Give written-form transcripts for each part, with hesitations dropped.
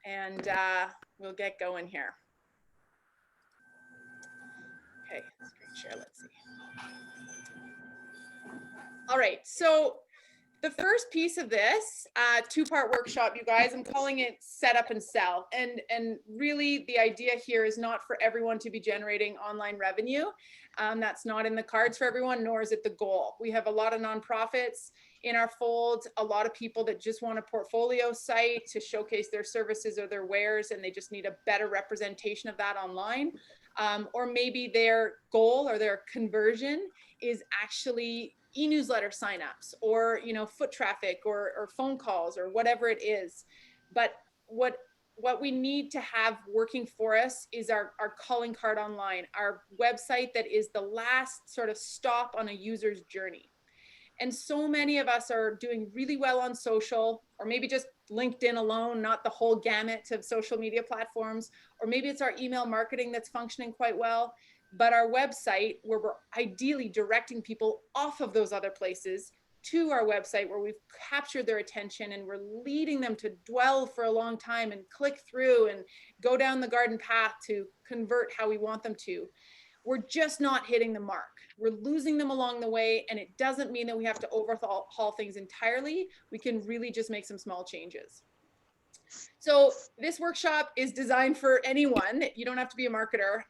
and we'll get going here. Okay, screen share, let's see. All right, so the first piece of this two-part workshop, you guys, I'm calling it Set Up and Sell. And really the idea here is not for everyone to be generating online revenue. That's not in the cards for everyone, nor is it the goal. We have a lot of nonprofits in our fold, a lot of people that just want a portfolio site to showcase their services or their wares, and they just need a better representation of that online. Or maybe their goal or their conversion is actually e-newsletter signups, or foot traffic, or phone calls, or whatever it is. But what we need to have working for us is our calling card online, our website that is the last sort of stop on a user's journey. And so many of us are doing really well on social, or maybe just LinkedIn alone, not the whole gamut of social media platforms, or maybe it's our email marketing that's functioning quite well. But our website, where we're ideally directing people off of those other places to our website, where we've captured their attention and we're leading them to dwell for a long time and click through and go down the garden path to convert how we want them to, we're just not hitting the mark. We're losing them along the way, and it doesn't mean that we have to overhaul things entirely. We can really just make some small changes. So this workshop is designed for anyone. You don't have to be a marketer,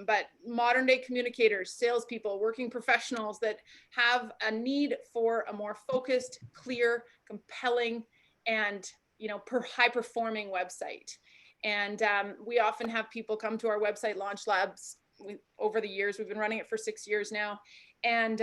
but modern day communicators, salespeople, working professionals that have a need for a more focused, clear, compelling, and high performing website. And we often have people come to our website launch labs. Over the years, we've been running it for 6 years now, and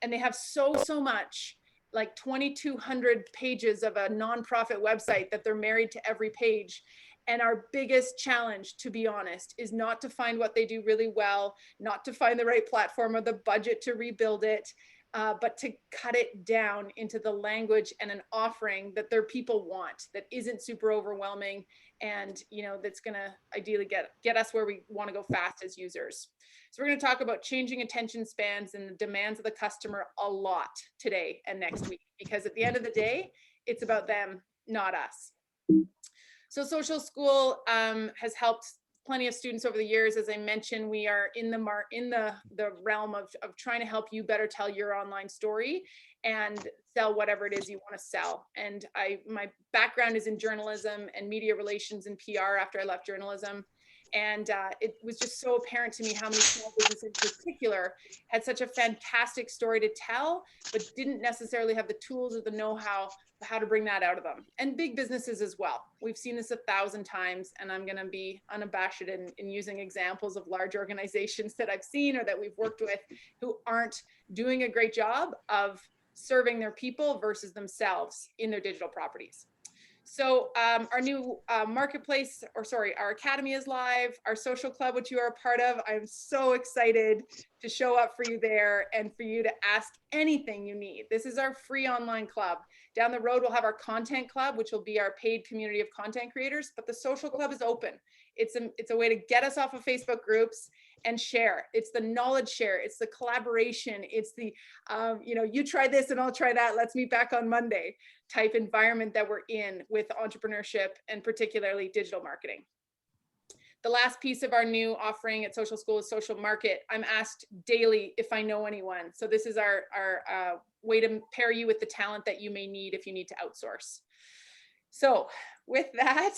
they have so much, like 2,200 pages of a nonprofit website that they're married to every page. And our biggest challenge, to be honest, is not to find what they do really well, not to find the right platform or the budget to rebuild it, but to cut it down into the language and an offering that their people want, that isn't super overwhelming, and that's going to ideally get us where we want to go fast as users. So we're going to talk about changing attention spans and the demands of the customer a lot today and next week, because at the end of the day, it's about them, not us. So Social School has helped plenty of students over the years. As I mentioned, we are in the realm of trying to help you better tell your online story and sell whatever it is you want to sell. And my background is in journalism and media relations and PR after I left journalism. And it was just so apparent to me how many small businesses in particular had such a fantastic story to tell, but didn't necessarily have the tools or the know-how to bring that out of them. And big businesses as well. We've seen this 1,000 times, and I'm going to be unabashed in using examples of large organizations that I've seen or that we've worked with who aren't doing a great job of serving their people versus themselves in their digital properties. So our new marketplace, our academy is live. Our social club, which you are a part of, I'm so excited to show up for you there and for you to ask anything you need. This is our free online club. Down the road, we'll have our content club, which will be our paid community of content creators, but the social club is open. It's a way to get us off of Facebook groups and share. It's the knowledge share. It's the collaboration. It's the, you try this and I'll try that. Let's meet back on Monday type environment that we're in with entrepreneurship and particularly digital marketing. The last piece of our new offering at Social School is Social Market. I'm asked daily if I know anyone. So this is our way to pair you with the talent that you may need if you need to outsource. So with that,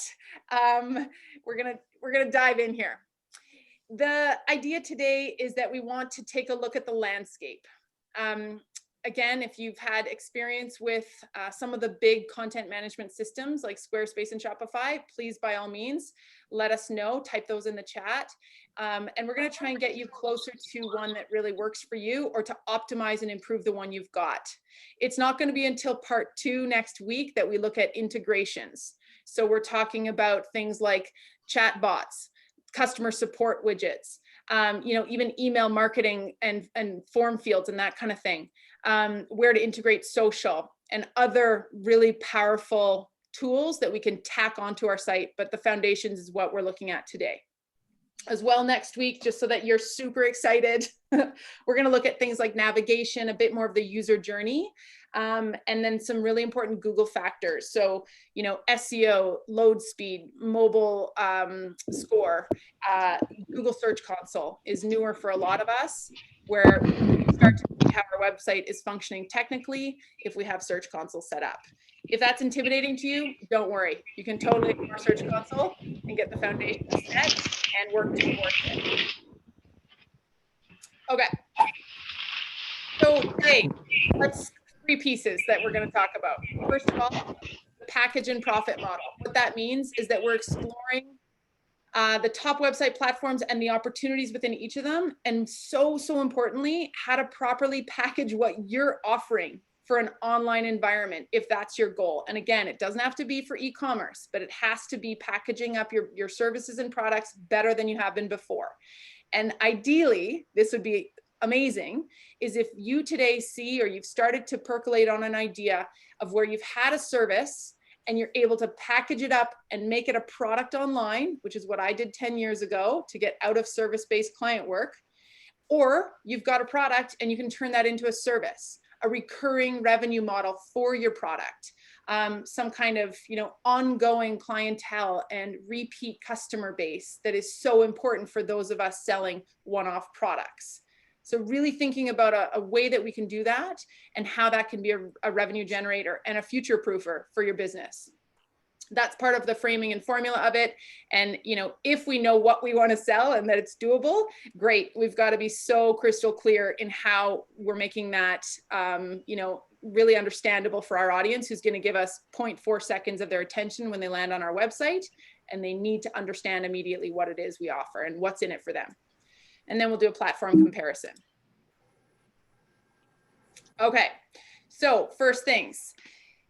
we're gonna dive in here. The idea today is that we want to take a look at the landscape. Again, if you've had experience with some of the big content management systems like Squarespace and Shopify, please, by all means, let us know, type those in the chat. And we're going to try and get you closer to one that really works for you, or to optimize and improve the one you've got. It's not going to be until part 2 next week that we look at integrations. So we're talking about things like chat bots, customer support widgets, even email marketing and form fields and that kind of thing, where to integrate social and other really powerful tools that we can tack onto our site. But the foundations is what we're looking at today. As well, next week, just so that you're super excited, we're going to look at things like navigation, a bit more of the user journey, And then some really important Google factors. So, SEO, load speed, mobile score, Google Search Console is newer for a lot of us, where we start to see how our website is functioning technically if we have Search Console set up. If that's intimidating to you, don't worry. You can totally ignore Search Console and get the foundation set and work towards it. Okay. So today, let's 3 pieces that we're going to talk about. First of all, the package and profit model. What that means is that we're exploring the top website platforms and the opportunities within each of them. And so importantly, how to properly package what you're offering for an online environment, if that's your goal. And again, it doesn't have to be for e-commerce, but it has to be packaging up your services and products better than you have been before. And ideally, this would be amazing, is if you today see, or you've started to percolate on an idea of where you've had a service and you're able to package it up and make it a product online, which is what I did 10 years ago to get out of service-based client work. Or you've got a product and you can turn that into a service, a recurring revenue model for your product, some kind of ongoing clientele and repeat customer base that is so important for those of us selling one-off products. So really thinking about a way that we can do that and how that can be a revenue generator and a future proofer for your business. That's part of the framing and formula of it. And, if we know what we want to sell and that it's doable, great. We've got to be so crystal clear in how we're making that, really understandable for our audience, who's going to give us 0.4 seconds of their attention when they land on our website. And they need to understand immediately what it is we offer and what's in it for them. And then we'll do a platform comparison. Okay, so first things,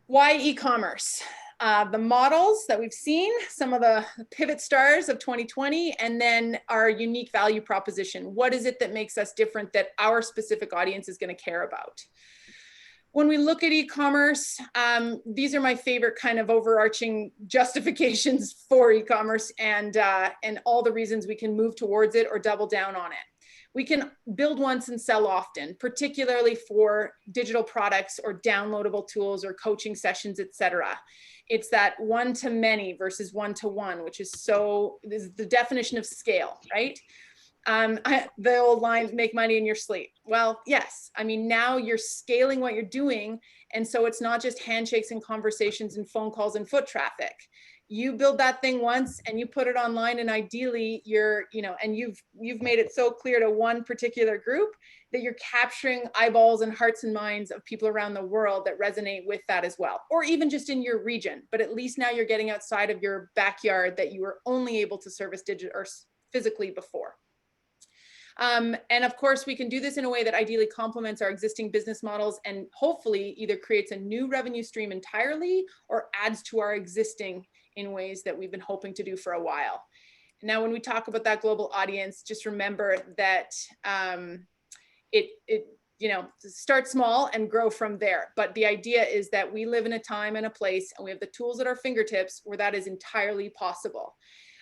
why e-commerce? The models that we've seen, some of the pivot stars of 2020, and then our unique value proposition. What is it that makes us different that our specific audience is going to care about? When we look at e-commerce, these are my favorite kind of overarching justifications for e-commerce and all the reasons we can move towards it or double down on it. We can build once and sell often, particularly for digital products or downloadable tools or coaching sessions, etc. It's that one-to-many versus one-to-one, which is the definition of scale, right? The old line, make money in your sleep. Well, yes. I mean, now you're scaling what you're doing. And so it's not just handshakes and conversations and phone calls and foot traffic. You build that thing once and you put it online, and ideally and you've made it so clear to one particular group that you're capturing eyeballs and hearts and minds of people around the world that resonate with that as well, or even just in your region. But at least now you're getting outside of your backyard that you were only able to service digital or physically before. And of course, we can do this in a way that ideally complements our existing business models and hopefully either creates a new revenue stream entirely or adds to our existing in ways that we've been hoping to do for a while. Now, when we talk about that global audience, just remember that start small and grow from there. But the idea is that we live in a time and a place, and we have the tools at our fingertips where that is entirely possible.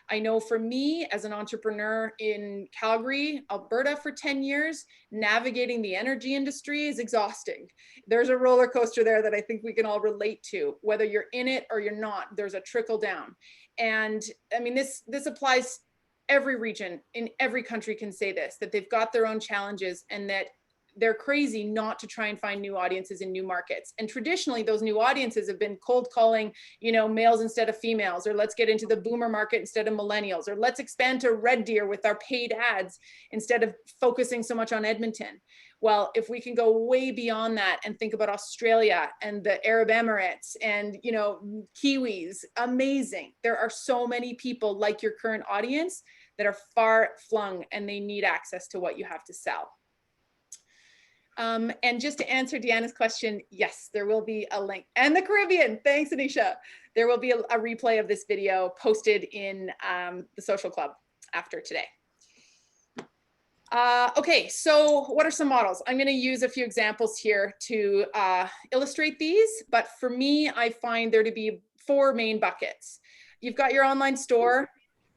I know for me as an entrepreneur in Calgary, Alberta for 10 years, navigating the energy industry is exhausting. There's a roller coaster there that I think we can all relate to. Whether you're in it or you're not, there's a trickle down. And I mean, this applies every region in every country can say this, that they've got their own challenges and that they're crazy not to try and find new audiences in new markets. And traditionally, those new audiences have been cold calling, males instead of females, or let's get into the boomer market instead of millennials, or let's expand to Red Deer with our paid ads instead of focusing so much on Edmonton. Well, if we can go way beyond that and think about Australia and the Arab Emirates and, Kiwis, amazing. There are so many people like your current audience that are far flung and they need access to what you have to sell. And just to answer Deanna's question, yes, there will be a link. And the Caribbean, thanks, Anisha. There will be a replay of this video posted in the social club after today. Okay, so what are some models? I'm going to use a few examples here to illustrate these, but for me, I find there to be 4 main buckets. You've got your online store.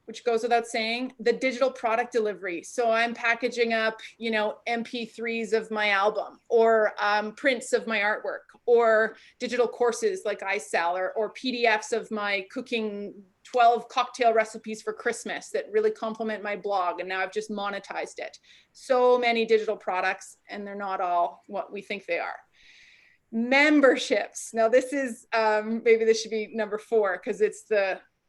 which goes without saying, the digital product delivery. So I'm packaging up, you know, MP3s of my album, or prints of my artwork, or digital courses like I sell, or PDFs of my cooking 12 cocktail recipes for Christmas that really complement my blog. And now I've just monetized it. So many digital products, and they're not all what we think they are. Memberships. Now this is, maybe this should be number 4, because it's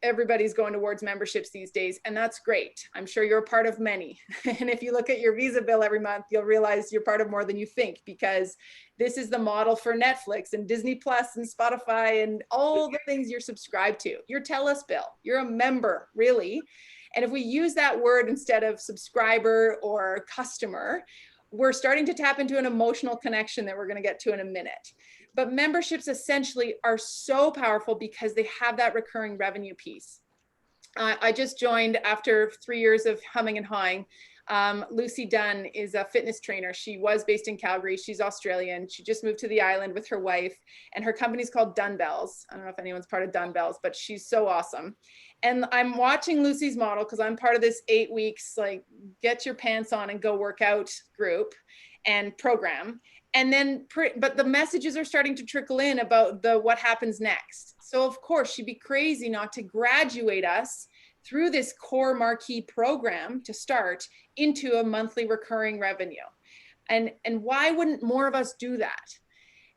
everybody's going towards memberships these days, and that's great. I'm sure you're a part of many. And if you look at your Visa bill every month, you'll realize you're part of more than you think, because this is the model for Netflix and Disney Plus and Spotify and all the things you're subscribed to. Your TELUS bill, you're a member, really. And if we use that word instead of subscriber or customer, we're starting to tap into an emotional connection that we're going to get to in a minute. But memberships essentially are so powerful because they have that recurring revenue piece. I just joined after 3 years of humming and hawing. Lucy Dunn is a fitness trainer. She was based in Calgary. She's Australian. She just moved to the island with her wife, and her company's called Dunbells. I don't know if anyone's part of Dunbells, but she's so awesome. And I'm watching Lucy's model because I'm part of this 8 weeks, like, get your pants on and go work out group and program. And then, but the messages are starting to trickle in about what happens next. So of course, she'd be crazy not to graduate us through this core marquee program to start into a monthly recurring revenue. And why wouldn't more of us do that?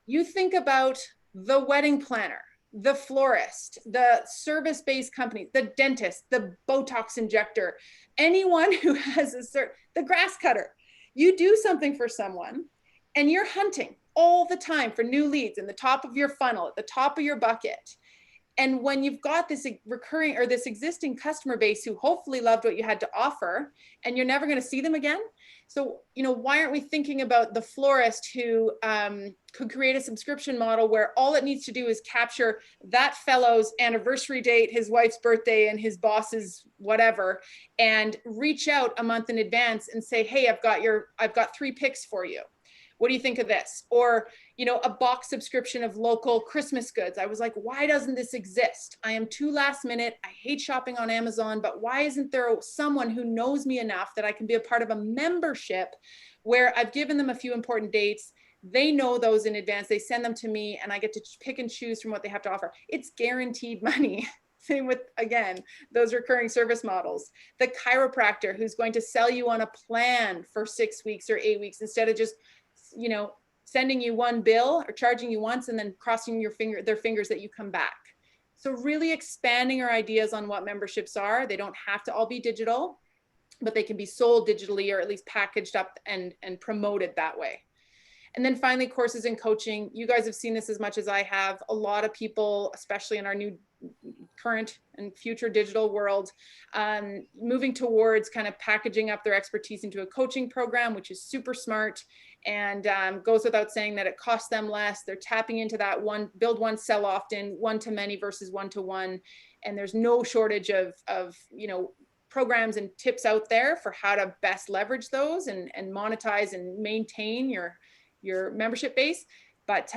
You think about the wedding planner, the florist, the service-based company, the dentist, the Botox injector, anyone who has the grass cutter. You do something for someone, and you're hunting all the time for new leads in the top of your funnel, at the top of your bucket. And when you've got this recurring or this existing customer base who hopefully loved what you had to offer, and you're never going to see them again. So, you know, why aren't we thinking about the florist who could create a subscription model where all it needs to do is capture that fellow's anniversary date, his wife's birthday, and his boss's whatever, and reach out a month in advance and say, hey, I've got 3 picks for you. What do you think of this? Or, you know, a box subscription of local Christmas goods. I was like, why doesn't this exist? I am too last minute. I hate shopping on Amazon, but why isn't there someone who knows me enough that I can be a part of a membership where I've given them a few important dates? They know those in advance. They send them to me, and I get to pick and choose from what they have to offer. It's guaranteed money. Same with, again, those recurring service models. The chiropractor who's going to sell you on a plan for 6 weeks or 8 weeks instead of just, you know, sending you one bill or charging you once and then crossing their fingers that you come back. So really expanding our ideas on what memberships are. They don't have to all be digital, but they can be sold digitally or at least packaged up and promoted that way. And then finally, courses and coaching. You guys have seen this as much as I have. A lot of people, especially in our new current and future digital world, moving towards kind of packaging up their expertise into a coaching program, which is super smart and goes without saying that it costs them less. They're tapping into that build one, sell often, one to many versus one to one. And there's no shortage of you know, programs and tips out there for how to best leverage those and monetize and maintain your membership base. But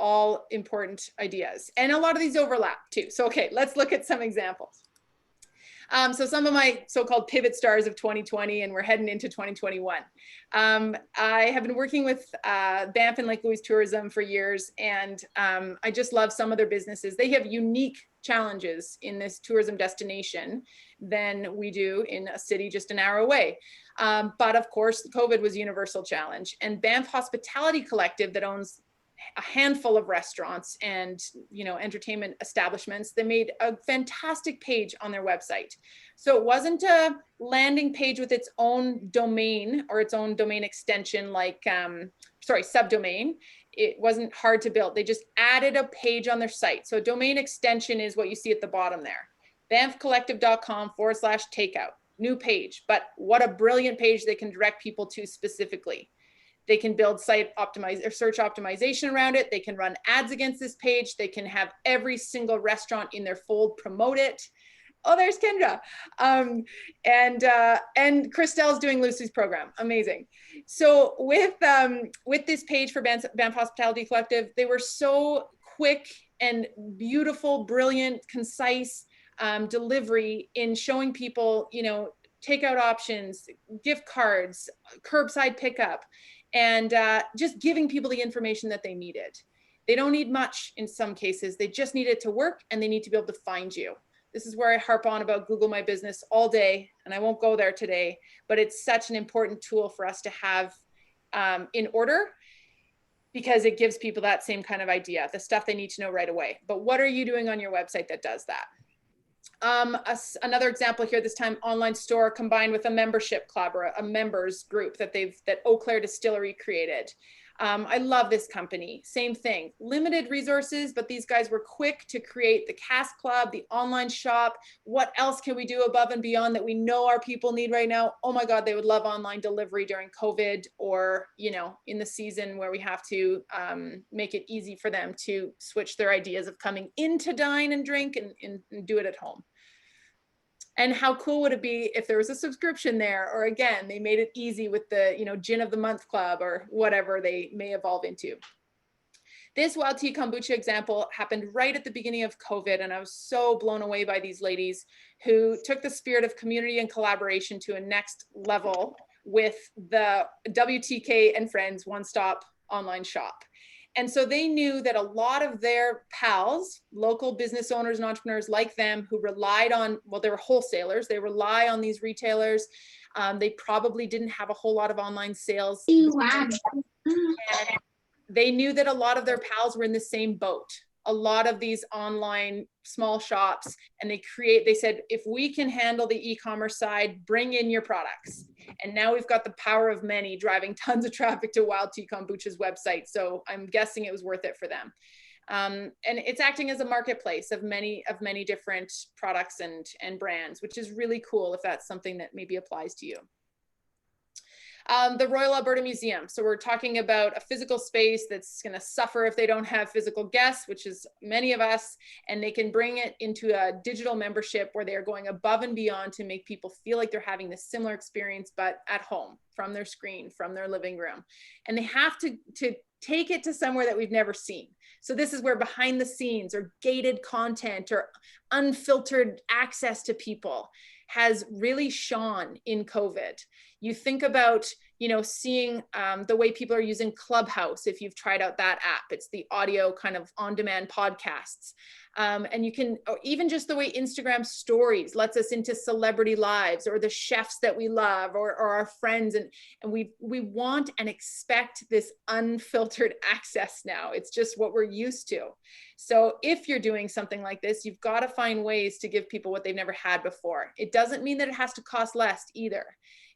all important ideas. And a lot of these overlap too. So, okay, let's look at some examples. So some of my so-called pivot stars of 2020, and we're heading into 2021. I have been working with Banff and Lake Louise Tourism for years, and I just love some of their businesses. They have unique challenges in this tourism destination than we do in a city just an hour away. But of course, COVID was a universal challenge. And Banff Hospitality Collective, that owns a handful of restaurants and, you know, entertainment establishments, they made a fantastic page on their website. So it wasn't a landing page with its own domain or its own domain extension, like, subdomain. It wasn't hard to build. They just added a page on their site. So domain extension is what you see at the bottom there. banffcollective.com/takeout, new page. But what a brilliant page they can direct people to specifically. They can build site optimize or search optimization around it. They can run ads against this page. They can have every single restaurant in their fold promote it. Oh, there's Kendra. And Christelle's doing Lucy's program. Amazing. So with this page for Banff Hospitality Collective, they were so quick and beautiful, brilliant, concise. delivery, in showing people, you know, takeout options, gift cards, curbside pickup, and just giving people the information that they needed. They don't need much in some cases. They just need it to work, and they need to be able to find you. This is where I harp on about Google My Business all day, and I won't go there today, but it's such an important tool for us to have in order, because it gives people that same kind of idea, the stuff they need to know right away. But what are you doing on your website that does that? Another example here, this time online store combined with a membership club or a members group that Eau Claire Distillery created. I love this company. Same thing, limited resources, but these guys were quick to create the Cask Club, the online shop. What else can we do above and beyond that we know our people need right now? Oh my God, they would love online delivery during COVID, or, you know, in the season where we have to make it easy for them to switch their ideas of coming in to dine and drink and do it at home. And how cool would it be if there was a subscription there, or again, they made it easy with the, you know, Gin of the Month Club or whatever they may evolve into. This wild tea kombucha example happened right at the beginning of COVID, and I was so blown away by these ladies who took the spirit of community and collaboration to a next level with the WTK and Friends one-stop online shop. And so they knew that a lot of their pals, local business owners and entrepreneurs like them, who relied on, well, they were wholesalers, they rely on these retailers. They probably didn't have a whole lot of online sales. And they knew that a lot of their pals were in the same boat. A lot of these online small shops, and they said, if we can handle the e-commerce side, bring in your products. And now we've got the power of many driving tons of traffic to Wild Tea Kombucha's website. So I'm guessing it was worth it for them. And it's acting as a marketplace of many different products and brands, which is really cool if that's something that maybe applies to you. The Royal Alberta Museum. So we're talking about a physical space that's going to suffer if they don't have physical guests, which is many of us, and they can bring it into a digital membership where they're going above and beyond to make people feel like they're having this similar experience, but at home, from their screen, from their living room. And they have to take it to somewhere that we've never seen. So this is where behind the scenes or gated content or unfiltered access to people has really shone in COVID. You think about, you know, seeing the way people are using Clubhouse. If you've tried out that app, it's the audio kind of on-demand podcasts. And you can, or even just the way Instagram stories lets us into celebrity lives, or the chefs that we love, or our friends. And we want and expect this unfiltered access now. It's just what we're used to. So if you're doing something like this, you've got to find ways to give people what they've never had before. It doesn't mean that it has to cost less either.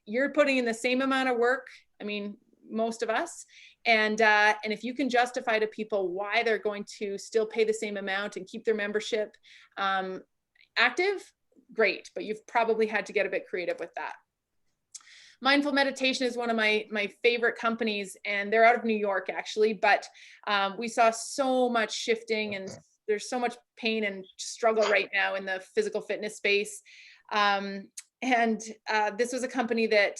You're putting in the same amount of work. I mean, most of us. And if you can justify to people why they're going to still pay the same amount and keep their membership active, great. But you've probably had to get a bit creative with that. Mindful Meditation is one of my favorite companies, and they're out of New York actually, but we saw so much shifting, and there's so much pain and struggle right now in the physical fitness space. This was a company that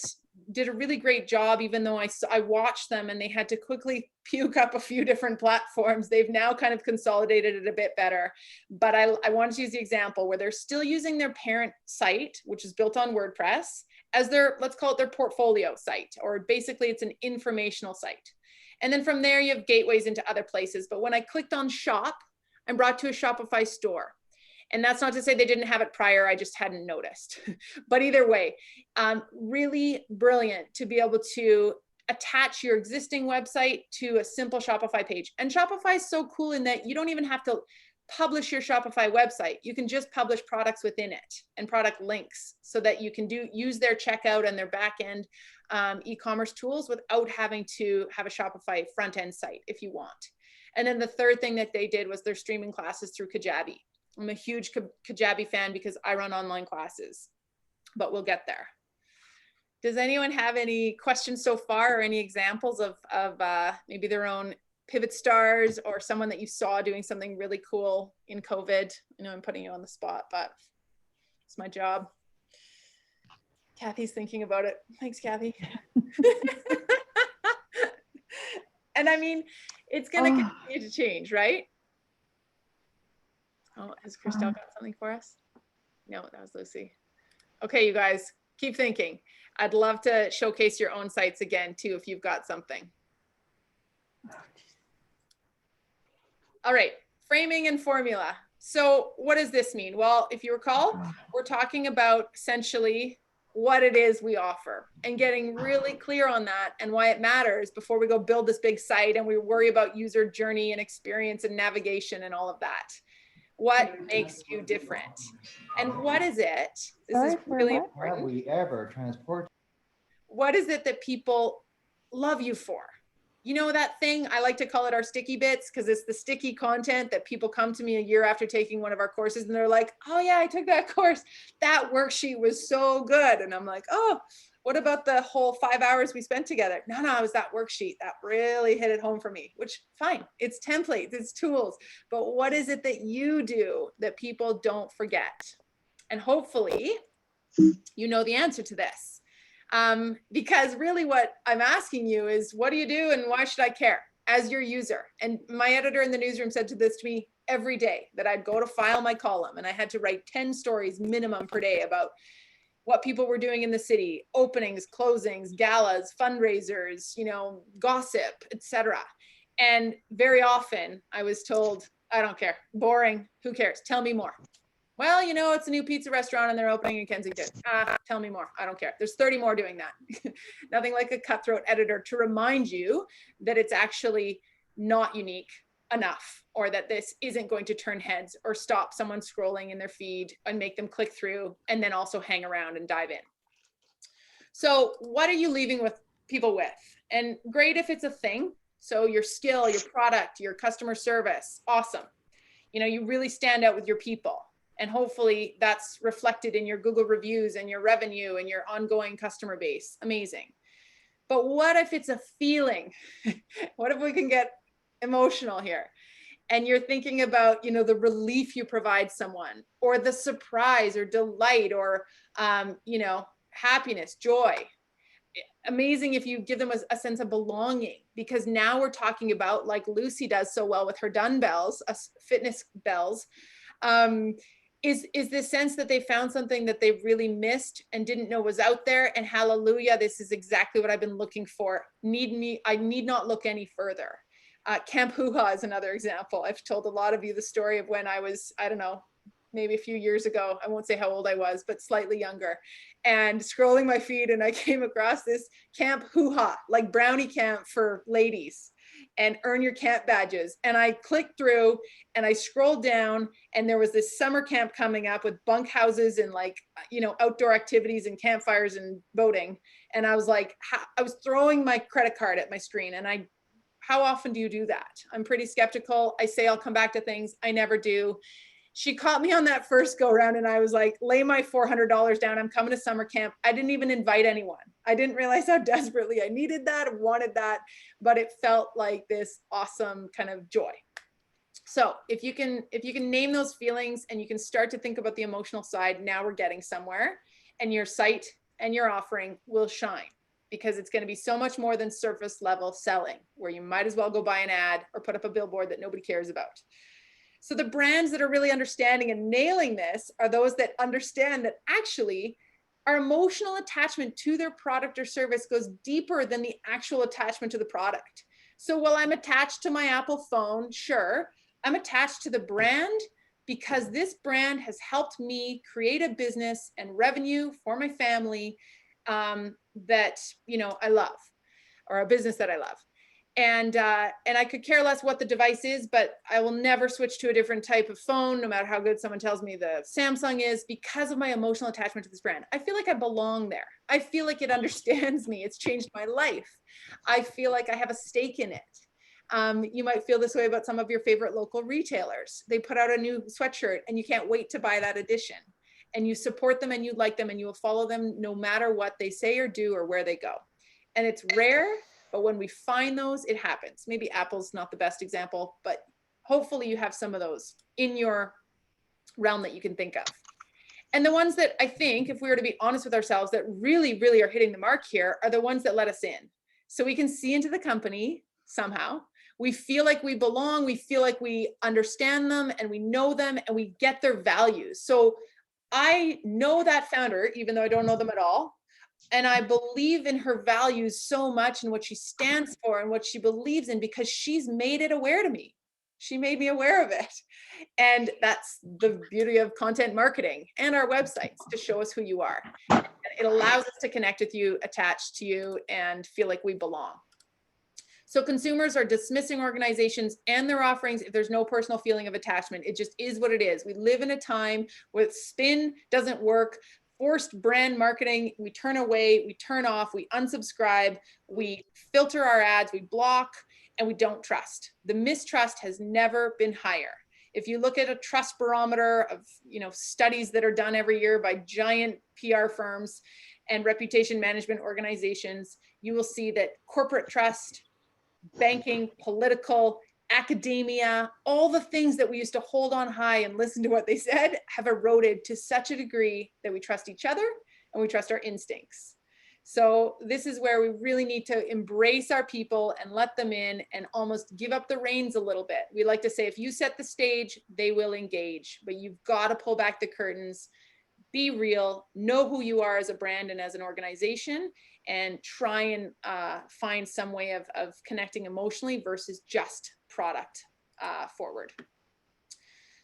did a really great job, even though I watched them and they had to quickly puke up a few different platforms. They've now kind of consolidated it a bit better. But I wanted to use the example where they're still using their parent site, which is built on WordPress, as their, let's call it their portfolio site, or basically it's an informational site. And then from there you have gateways into other places. But when I clicked on shop, I'm brought to a Shopify store. And that's not to say they didn't have it prior, I just hadn't noticed. But either way, really brilliant to be able to attach your existing website to a simple Shopify page. And Shopify is so cool in that you don't even have to publish your Shopify website. You can just publish products within it and product links so that you can use their checkout and their back-end e-commerce tools without having to have a Shopify front-end site if you want. And then the third thing that they did was their streaming classes through Kajabi. I'm a huge Kajabi fan because I run online classes, but we'll get there. Does anyone have any questions so far, or any examples of maybe their own pivot stars, or someone that you saw doing something really cool in COVID? I know I'm putting you on the spot, but it's my job. Kathy's thinking about it. Thanks, Kathy. And I mean, it's going to continue to change, right? Oh, has Christelle got something for us? No, that was Lucy. Okay, you guys, keep thinking. I'd love to showcase your own sites again too, if you've got something. All right, framing and formula. So what does this mean? Well, if you recall, we're talking about essentially what it is we offer and getting really clear on that and why it matters before we go build this big site and we worry about user journey and experience and navigation and all of that. What makes you different? And what is it? This is really important. Have we ever transported? What is it that people love you for? You know that thing, I like to call it our sticky bits, because it's the sticky content that people come to me a year after taking one of our courses and they're like, oh yeah, I took that course. That worksheet was so good. And I'm like, oh, what about the whole 5 hours we spent together? No, it was that worksheet that really hit it home for me, which fine, it's templates, it's tools. But what is it that you do that people don't forget? And hopefully you know the answer to this. Because really what I'm asking you is, what do you do and why should I care as your user? And my editor in the newsroom said to me every day that I'd go to file my column and I had to write 10 stories minimum per day about what people were doing in the city, openings, closings, galas, fundraisers, you know, gossip, etc. And very often I was told, I don't care, boring, who cares? Tell me more. Well, you know, it's a new pizza restaurant and they're opening in Kensington. Tell me more. I don't care. There's 30 more doing that. Nothing like a cutthroat editor to remind you that it's actually not unique enough, or that this isn't going to turn heads or stop someone scrolling in their feed and make them click through and then also hang around and dive in. So what are you leaving with people with? And great if it's a thing. So your skill, your product, your customer service, awesome. You know, you really stand out with your people. And hopefully that's reflected in your Google reviews and your revenue and your ongoing customer base. Amazing. But what if it's a feeling? What if we can get emotional here? And you're thinking about, you know, the relief you provide someone, or the surprise or delight, or, you know, happiness, joy. Amazing if you give them a sense of belonging, because now we're talking about, like Lucy does so well with her dumbbells, fitness bells, is this sense that they found something that they really missed and didn't know was out there, and hallelujah, this is exactly what I've been looking for. I need not look any further. Camp Hoo Ha is another example. I've told a lot of you the story of when I was, I don't know, maybe a few years ago, I won't say how old I was, but slightly younger, and scrolling my feed, and I came across this Camp Hoo Ha, like brownie camp for ladies, and earn your camp badges. And I clicked through and I scrolled down, and there was this summer camp coming up with bunk houses and, like, you know, outdoor activities and campfires and boating. And I was like, I was throwing my credit card at my screen. And how often do you do that? I'm pretty skeptical. I say I'll come back to things. I never do. She caught me on that first go round, and I was like, lay my $400 down. I'm coming to summer camp. I didn't even invite anyone. I didn't realize how desperately I needed that, wanted that, but it felt like this awesome kind of joy. So if you can name those feelings and you can start to think about the emotional side, now we're getting somewhere, and your site and your offering will shine, because it's going to be so much more than surface level selling, where you might as well go buy an ad or put up a billboard that nobody cares about. So the brands that are really understanding and nailing this are those that understand that actually our emotional attachment to their product or service goes deeper than the actual attachment to the product. So while I'm attached to my Apple phone, sure, I'm attached to the brand because this brand has helped me create a business and revenue for my family that, you know, I love, or a business that I love. And I could care less what the device is, but I will never switch to a different type of phone, no matter how good someone tells me the Samsung is, because of my emotional attachment to this brand. I feel like I belong there. I feel like it understands me. It's changed my life. I feel like I have a stake in it. You might feel this way about some of your favorite local retailers. They put out a new sweatshirt and you can't wait to buy that edition. And you support them and you like them and you will follow them no matter what they say or do or where they go. And it's rare, but when we find those, it happens. Maybe Apple's not the best example, but hopefully you have some of those in your realm that you can think of. And the ones that I think, if we were to be honest with ourselves, that really, really are hitting the mark here are the ones that let us in. So we can see into the company somehow. We feel like we belong. We feel like we understand them and we know them and we get their values. So I know that founder, even though I don't know them at all. And I believe in her values so much and what she stands for and what she believes in, because she's made it aware to me. She made me aware of it. And that's the beauty of content marketing and our websites, to show us who you are. And it allows us to connect with you, attach to you, and feel like we belong. So consumers are dismissing organizations and their offerings if there's no personal feeling of attachment. It just is what it is. We live in a time where spin doesn't work. Forced brand marketing, we turn away, we turn off, we unsubscribe, we filter our ads, we block, and we don't trust. The mistrust has never been higher. If you look at a trust barometer of, studies that are done every year by giant PR firms and reputation management organizations, you will see that corporate trust, banking, political, academia, all the things that we used to hold on high and listen to what they said have eroded to such a degree that we trust each other and we trust our instincts. So this is where we really need to embrace our people and let them in and almost give up the reins a little bit. We like to say, if you set the stage, they will engage, but you've got to pull back the curtains, be real, know who you are as a brand and as an organization, and try and find some way of connecting emotionally versus just product forward.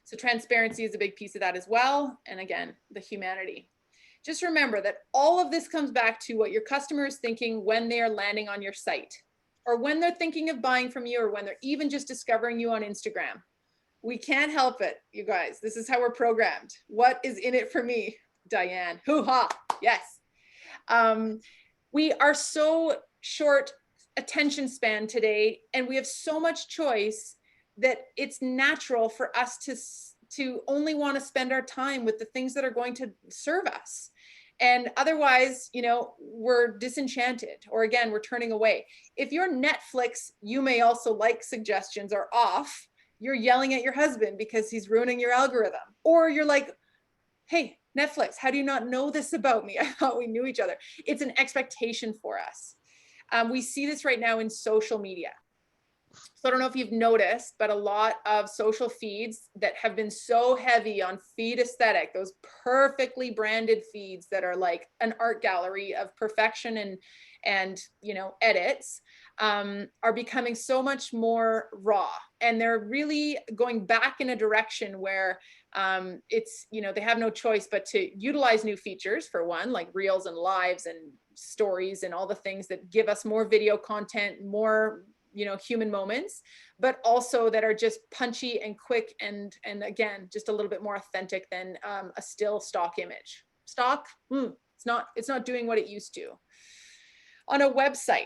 So transparency is a big piece of that as well. And again, the humanity. Just remember that all of this comes back to what your customer is thinking when they are landing on your site, or when they're thinking of buying from you, or when they're even just discovering you on Instagram. We can't help it, you guys. This is how we're programmed. What is in it for me, Diane? Hoo-ha, yes. We are so short attention span today, and we have so much choice that it's natural for us to only want to spend our time with the things that are going to serve us. And otherwise, we're disenchanted, or again, we're turning away. If your Netflix, you may also like suggestions are off, you're yelling at your husband because he's ruining your algorithm. Or you're like, hey, Netflix, how do you not know this about me? I thought we knew each other. It's an expectation for us. We see this right now in social media. So I don't know if you've noticed, but a lot of social feeds that have been so heavy on feed aesthetic, those perfectly branded feeds that are like an art gallery of perfection and edits, are becoming so much more raw, and they're really going back in a direction where it's, they have no choice but to utilize new features, for one, like reels and lives and stories and all the things that give us more video content, more human moments, but also that are just punchy and quick and again, just a little bit more authentic than a still stock image. Stock, it's not doing what it used to. On a website,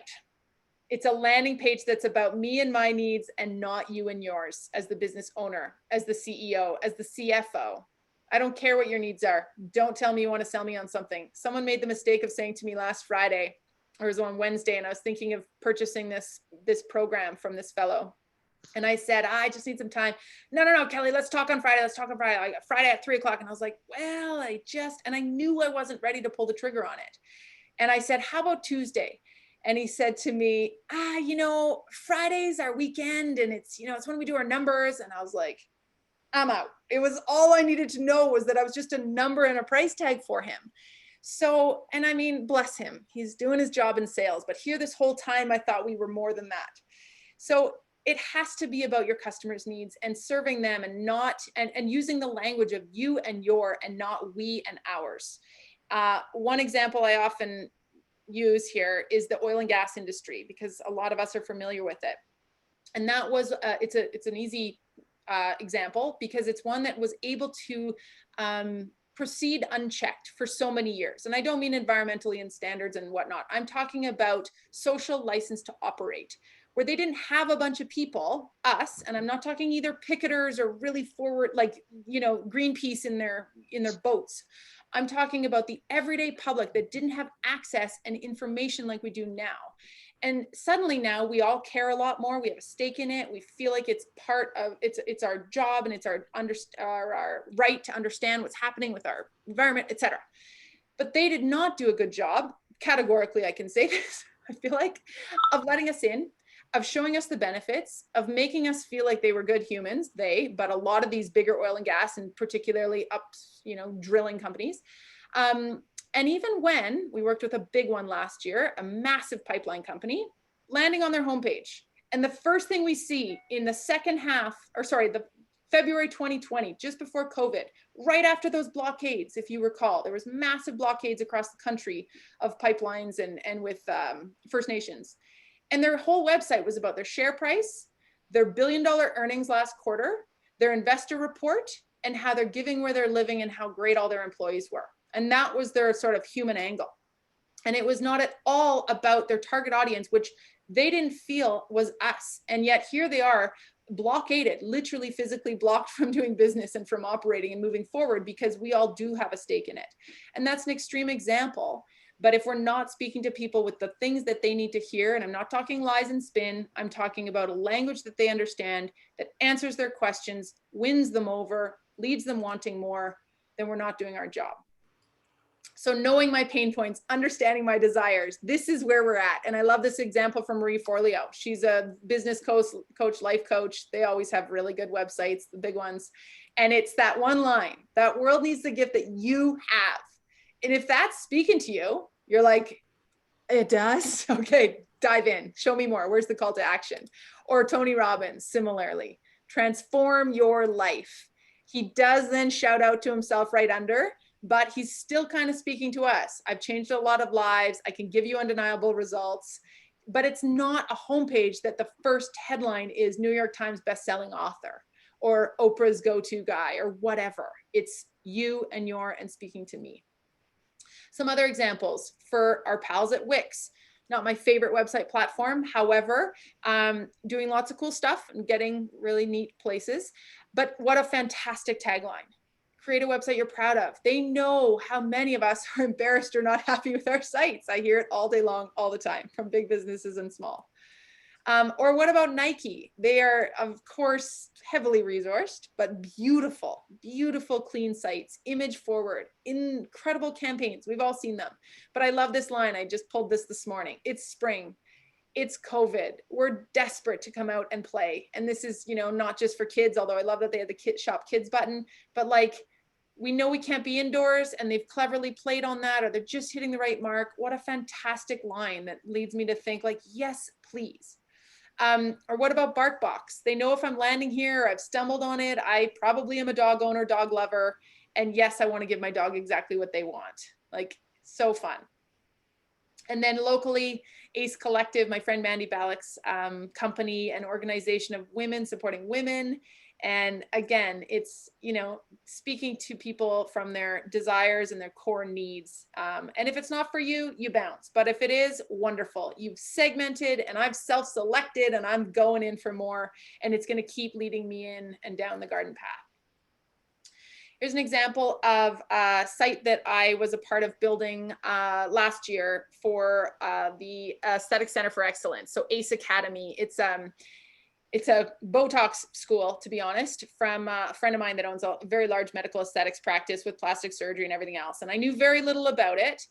it's a landing page that's about me and my needs and not you and yours as the business owner, as the CEO, as the CFO. I don't care what your needs are. Don't tell me you want to sell me on something. Someone made the mistake of saying to me last Friday, or it was on Wednesday, and I was thinking of purchasing this program from this fellow. And I said, I just need some time. No, Kelly, let's talk on Friday. Let's talk on Friday. I got Friday at 3:00. And I was like, well, and I knew I wasn't ready to pull the trigger on it. And I said, how about Tuesday? And he said to me, Friday's our weekend, and it's when we do our numbers. And I was like, I'm out. It was all I needed to know was that I was just a number and a price tag for him. So, and I mean, bless him, he's doing his job in sales, but here this whole time I thought we were more than that. So it has to be about your customers' needs and serving them, and not, and using the language of you and your, and not we and ours. One example I often use here is the oil and gas industry, because a lot of us are familiar with it. And that was, it's an easy example, because it's one that was able to proceed unchecked for so many years. And I don't mean environmentally and standards and whatnot. I'm talking about social license to operate, where they didn't have a bunch of people, us, and I'm not talking either picketers or really forward, like, Greenpeace in their boats. I'm talking about the everyday public that didn't have access and information like we do now. And suddenly now we all care a lot more. We have a stake in it. We feel like it's part of, it's our job, and it's our right to understand what's happening with our environment, etc. But they did not do a good job, categorically I can say this, I feel like, of letting us in, of showing us the benefits, of making us feel like they were good humans, but a lot of these bigger oil and gas and particularly drilling companies. And even when we worked with a big one last year, a massive pipeline company, landing on their homepage. And the first thing we see in the the February 2020, just before COVID, right after those blockades, if you recall, there was massive blockades across the country of pipelines and with First Nations. And their whole website was about their share price, their $1 billion earnings last quarter, their investor report, and how they're giving where they're living and how great all their employees were. And that was their sort of human angle. And it was not at all about their target audience, which they didn't feel was us. And yet here they are, blockaded, literally physically blocked from doing business and from operating and moving forward, because we all do have a stake in it. And that's an extreme example. But if we're not speaking to people with the things that they need to hear, and I'm not talking lies and spin, I'm talking about a language that they understand, that answers their questions, wins them over, leaves them wanting more, then we're not doing our job. So knowing my pain points, understanding my desires, this is where we're at. And I love this example from Marie Forleo. She's a business coach, life coach. They always have really good websites, the big ones. And it's that one line, that world needs the gift that you have. And if that's speaking to you, you're like, it does? Okay, dive in. Show me more. Where's the call to action? Or Tony Robbins, similarly, transform your life. He does then shout out to himself right under, but he's still kind of speaking to us. I've changed a lot of lives. I can give you undeniable results, but it's not a homepage that the first headline is New York Times bestselling author or Oprah's go-to guy or whatever. It's you and speaking to me. Some other examples for our pals at Wix. Not my favorite website platform. However, doing lots of cool stuff and getting really neat places. But what a fantastic tagline. Create a website you're proud of. They know how many of us are embarrassed or not happy with our sites. I hear it all day long, all the time, from big businesses and small. Or what about Nike? They are, of course, heavily resourced, but beautiful, beautiful, clean sites, image forward, incredible campaigns. We've all seen them. But I love this line. I just pulled this morning. It's spring. It's COVID. We're desperate to come out and play. And this is, not just for kids, although I love that they have the shop kids button, but like, we know we can't be indoors and they've cleverly played on that, or they're just hitting the right mark. What a fantastic line that leads me to think like, yes, please. Or what about BarkBox? They know if I'm landing here, I've stumbled on it. I probably am a dog owner, dog lover. And yes, I want to give my dog exactly what they want. Like, so fun. And then locally, ACE Collective, my friend Mandy Balak's company and organization of women supporting women. And again, it's, speaking to people from their desires and their core needs. And if it's not for you, you bounce. But if it is, wonderful. You've segmented and I've self-selected and I'm going in for more. And it's going to keep leading me in and down the garden path. Here's an example of a site that I was a part of building last year for the Aesthetic Center for Excellence. So ACE Academy. It's a Botox school, to be honest, from a friend of mine that owns a very large medical aesthetics practice with plastic surgery and everything else. And I knew very little about it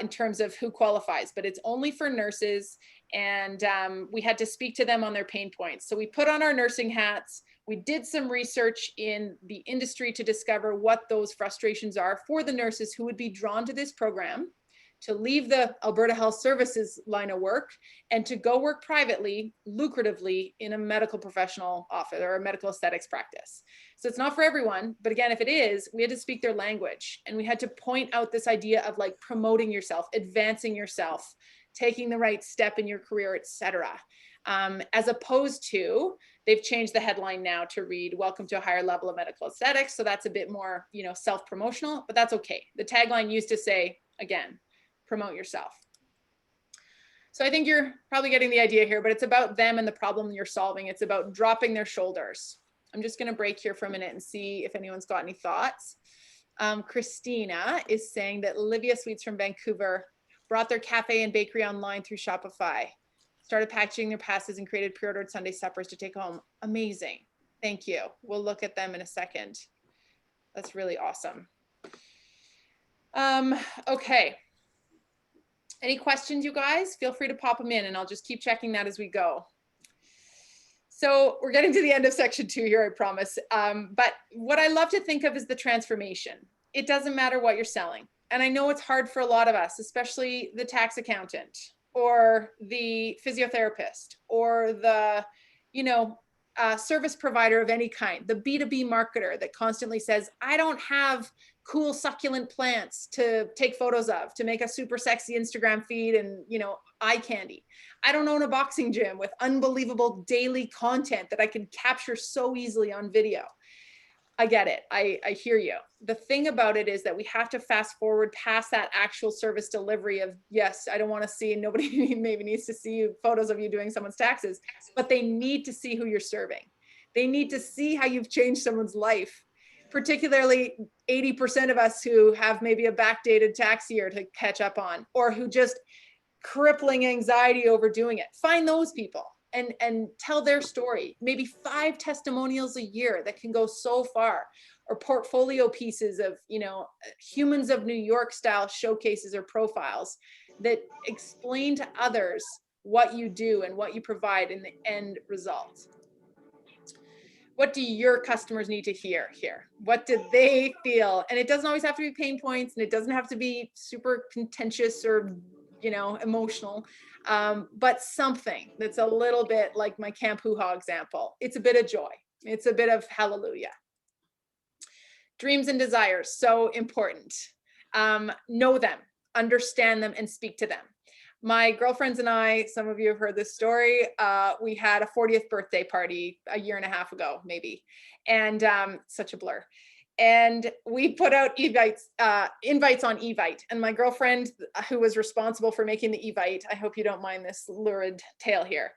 in terms of who qualifies, but it's only for nurses. And we had to speak to them on their pain points. So we put on our nursing hats. We did some research in the industry to discover what those frustrations are for the nurses who would be drawn to this program, to leave the Alberta Health Services line of work and to go work privately, lucratively in a medical professional office or a medical aesthetics practice. So it's not for everyone, but again, if it is, we had to speak their language and we had to point out this idea of like promoting yourself, advancing yourself, taking the right step in your career, etc. As opposed to, they've changed the headline now to read, welcome to a higher level of medical aesthetics. So that's a bit more, self-promotional, but that's okay. The tagline used to say, again, promote yourself. So I think you're probably getting the idea here, but it's about them and the problem you're solving. It's about dropping their shoulders. I'm just going to break here for a minute and see if anyone's got any thoughts. Christina is saying that Livia Sweets from Vancouver brought their cafe and bakery online through Shopify, started packaging their passes and created pre-ordered Sunday suppers to take home. Amazing. Thank you. We'll look at them in a second. That's really awesome. Okay. Any questions, you guys? Feel free to pop them in and I'll just keep checking that as we go. So we're getting to the end of section 2 here, I promise. But what I love to think of is the transformation. It doesn't matter what you're selling. And I know it's hard for a lot of us, especially the tax accountant or the physiotherapist or the, service provider of any kind, the B2B marketer that constantly says, I don't have cool succulent plants to take photos of, to make a super sexy Instagram feed and, eye candy. I don't own a boxing gym with unbelievable daily content that I can capture so easily on video. I get it. I hear you. The thing about it is that we have to fast forward past that actual service delivery of, yes, I don't want to see, and nobody maybe needs to see photos of you doing someone's taxes, but they need to see who you're serving. They need to see how you've changed someone's life, particularly 80% of us who have maybe a backdated tax year to catch up on, or who just crippling anxiety over doing it. Find those people and tell their story. Maybe 5 testimonials a year that can go so far, or portfolio pieces of, Humans of New York style showcases or profiles that explain to others what you do and what you provide in the end result. What do your customers need to hear here? What do they feel? And it doesn't always have to be pain points, and it doesn't have to be super contentious or emotional, but something that's a little bit like my Camp Hoo-Ha example. It's a bit of joy. It's a bit of hallelujah. Dreams and desires, so important. Know them, understand them, and speak to them. My girlfriends and I, some of you have heard this story, we had a 40th birthday party a year and a half ago, maybe, and such a blur. And we put out invites on Evite. And my girlfriend, who was responsible for making the Evite, I hope you don't mind this lurid tale here,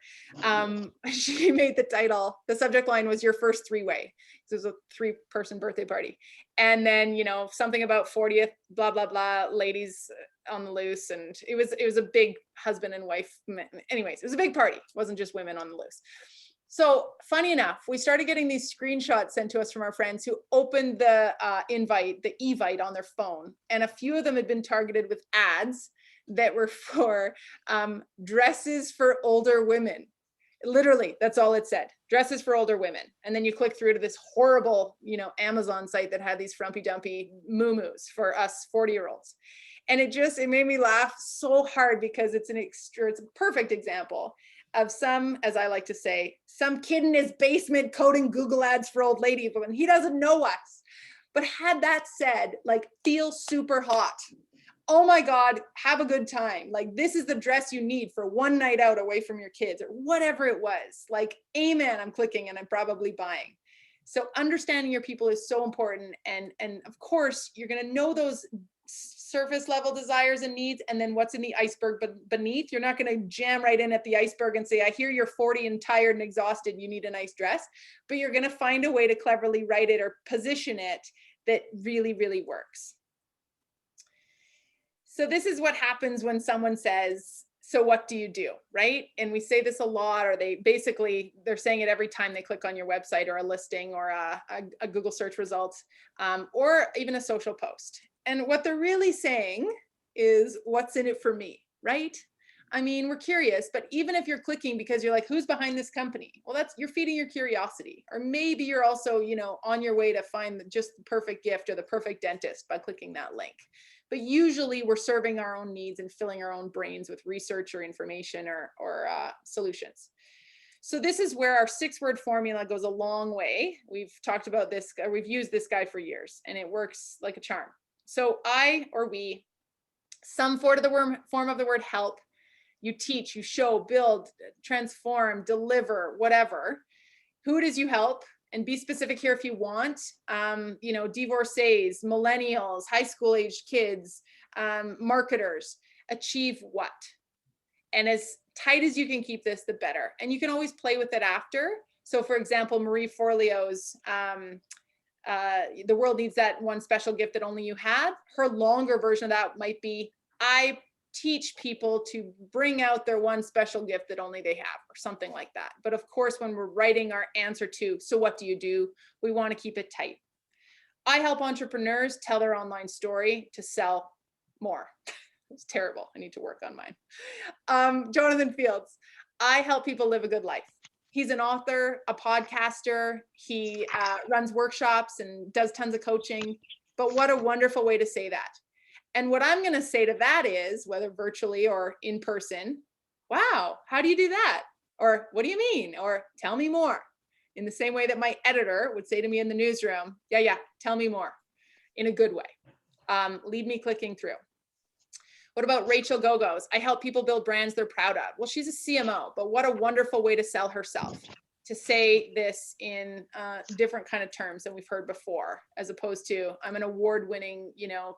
she made the title, the subject line was your first 3-way. So it was a 3-person birthday party. And then, something about 40th, blah, blah, blah, ladies on the loose. And it was a big husband and wife. Anyways, it was a big party. It wasn't just women on the loose. So funny enough, we started getting these screenshots sent to us from our friends who opened the invite, the Evite, on their phone. And a few of them had been targeted with ads that were for dresses for older women. Literally, that's all it said. Dresses for older women. And then you click through to this horrible, Amazon site that had these frumpy dumpy moo-moos for us 40-year-olds. And it made me laugh so hard because it's a perfect example of some, as I like to say, some kid in his basement coding Google ads for old ladies, and he doesn't know us. But had that said, feel super hot. Oh my God, have a good time. This is the dress you need for one night out away from your kids, or whatever it was. Amen, I'm clicking and I'm probably buying. So understanding your people is so important. And of course, you're going to know those surface level desires and needs, and then what's in the iceberg beneath. You're not going to jam right in at the iceberg and say, I hear you're 40 and tired and exhausted, you need a nice dress, but you're going to find a way to cleverly write it or position it that really, really works. So this is what happens when someone says, so what do you do, right? And we say this a lot, or they're saying it every time they click on your website or a listing or a Google search results, or even a social post. And what they're really saying is, what's in it for me, right? I mean, we're curious, but even if you're clicking because you're like, who's behind this company? Well, you're feeding your curiosity. Or maybe you're also, on your way to find just the perfect gift or the perfect dentist by clicking that link. But usually we're serving our own needs and filling our own brains with research or information or solutions. So this is where our 6-word formula goes a long way. We've talked about this, we've used this guy for years, and it works like a charm. So I or we, some form of the word help. You teach, you show, build, transform, deliver, whatever. Who does you help? And be specific here if you want. Divorcees, millennials, high school aged kids, marketers. Achieve what? And as tight as you can keep this, the better. And you can always play with it after. So for example, Marie Forleo's the world needs that one special gift that only you have. Her longer version of that might be, I teach people to bring out their one special gift that only they have, or something like that. But of course, when we're writing our answer to, so what do you do? We want to keep it tight. I help entrepreneurs tell their online story to sell more. It's terrible. I need to work on mine. Jonathan Fields, I help people live a good life. He's an author, a podcaster. He runs workshops and does tons of coaching. But what a wonderful way to say that. And what I'm going to say to that is, whether virtually or in person, wow, how do you do that? Or what do you mean? Or tell me more. In the same way that my editor would say to me in the newsroom, yeah, tell me more, in a good way. Lead me clicking through. What about Rachel Gogos? I help people build brands they're proud of. Well, she's a CMO, but what a wonderful way to sell herself, to say this in different kind of terms than we've heard before, as opposed to I'm an award-winning,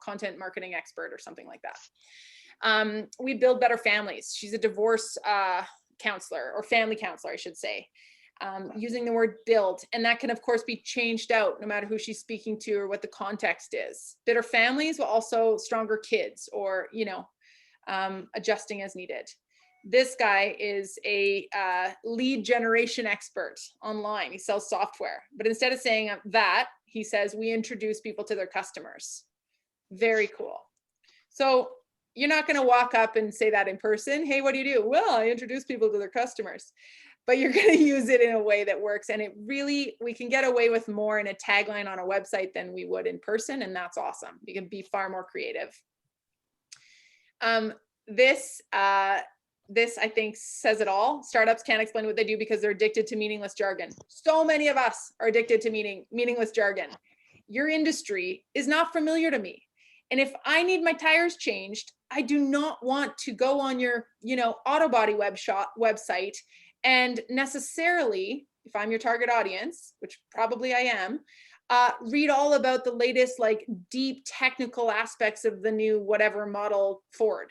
content marketing expert or something like that. We build better families. She's a divorce counselor, or family counselor, I should say, using the word build. And that can, of course, be changed out no matter who she's speaking to or what the context is. Better families, but also stronger kids, or, adjusting as needed. This guy is a lead generation expert online. He sells software, but instead of saying that, he says, we introduce people to their customers. Very cool. So you're not going to walk up and say that in person. Hey, what do you do? Well, I introduce people to their customers. But you're going to use it in a way that works. And we can get away with more in a tagline on a website than we would in person. And that's awesome. You can be far more creative. This I think says it all. Startups can't explain what they do because they're addicted to meaningless jargon. So many of us are addicted to meaningless jargon. Your industry is not familiar to me. And if I need my tires changed, I do not want to go on your, auto body website and necessarily, if I'm your target audience, which probably I am, read all about the latest, deep technical aspects of the new whatever model Ford.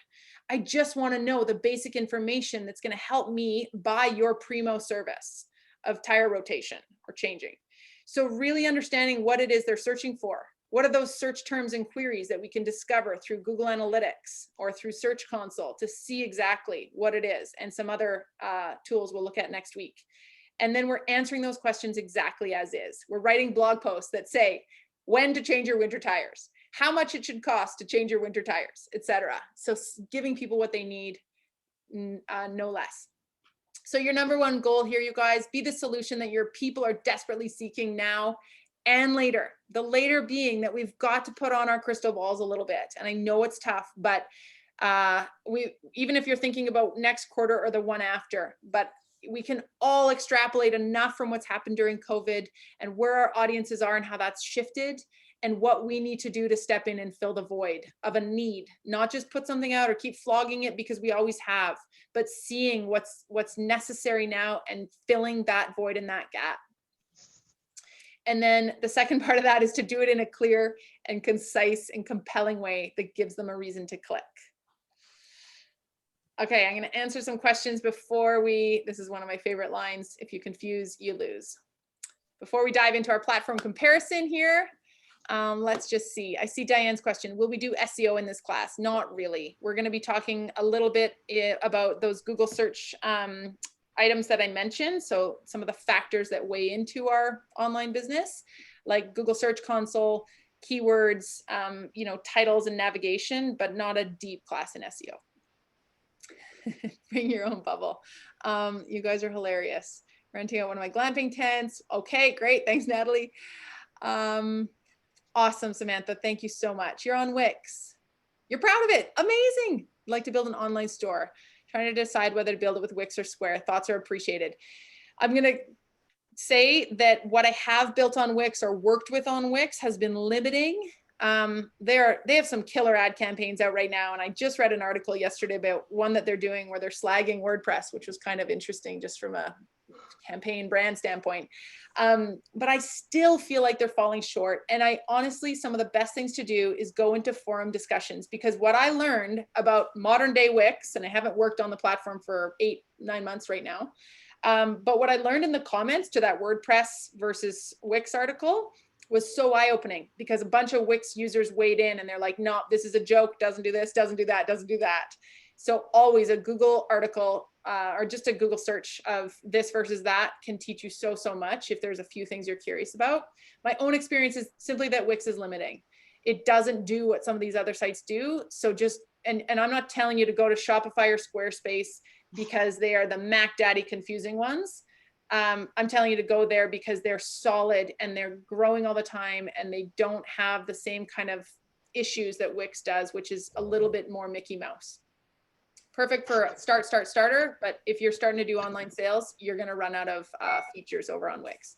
I just want to know the basic information that's going to help me buy your primo service of tire rotation or changing. So really understanding what it is they're searching for. What are those search terms and queries that we can discover through Google Analytics or through Search Console to see exactly what it is, and some other tools we'll look at next week. And then we're answering those questions exactly as is. We're writing blog posts that say when to change your winter tires, how much it should cost to change your winter tires, etc. So giving people what they need, no less. So your number one goal here, you guys, be the solution that your people are desperately seeking now and later. The later being that we've got to put on our crystal balls a little bit. And I know it's tough, but even if you're thinking about next quarter or the one after, but we can all extrapolate enough from what's happened during COVID and where our audiences are and how that's shifted, and what we need to do to step in and fill the void of a need, not just put something out or keep flogging it because we always have, but seeing what's necessary now and filling that void and that gap. And then the second part of that is to do it in a clear and concise and compelling way that gives them a reason to click. Okay, I'm going to answer some questions before this is one of my favorite lines, if you confuse, you lose. Before we dive into our platform comparison here, let's just see. I see Diane's question. Will we do SEO in this class? Not really. We're going to be talking a little bit about those Google search items that I mentioned. So some of the factors that weigh into our online business, like Google Search Console, keywords, titles and navigation, but not a deep class in SEO. Bring your own bubble. You guys are hilarious. Renting out one of my glamping tents. Okay, great. Thanks, Natalie. Awesome, Samantha. Thank you so much. You're on Wix. You're proud of it. Amazing. I'd like to build an online store. Trying to decide whether to build it with Wix or Square. Thoughts are appreciated. I'm going to say that what I have built on Wix or worked with on Wix has been limiting. They have some killer ad campaigns out right now. And I just read an article yesterday about one that they're doing where they're slagging WordPress, which was kind of interesting just from a campaign brand standpoint. But I still feel like they're falling short. And I honestly, some of the best things to do is go into forum discussions, because what I learned about modern day Wix, and I haven't worked on the platform for 8-9 months right now. But what I learned in the comments to that WordPress versus Wix article was so eye-opening, because a bunch of Wix users weighed in and they're like, no, this is a joke, doesn't do this, doesn't do that, doesn't do that. So always a Google article or just a Google search of this versus that can teach you so much if there's a few things you're curious about. My own experience is simply that Wix is limiting. It doesn't do what some of these other sites do. So just, and I'm not telling you to go to Shopify or Squarespace because they are the Mac Daddy confusing ones. I'm telling you to go there because they're solid and they're growing all the time and they don't have the same kind of issues that Wix does, which is a little bit more Mickey Mouse. Perfect for starter, but if you're starting to do online sales, you're going to run out of features over on Wix.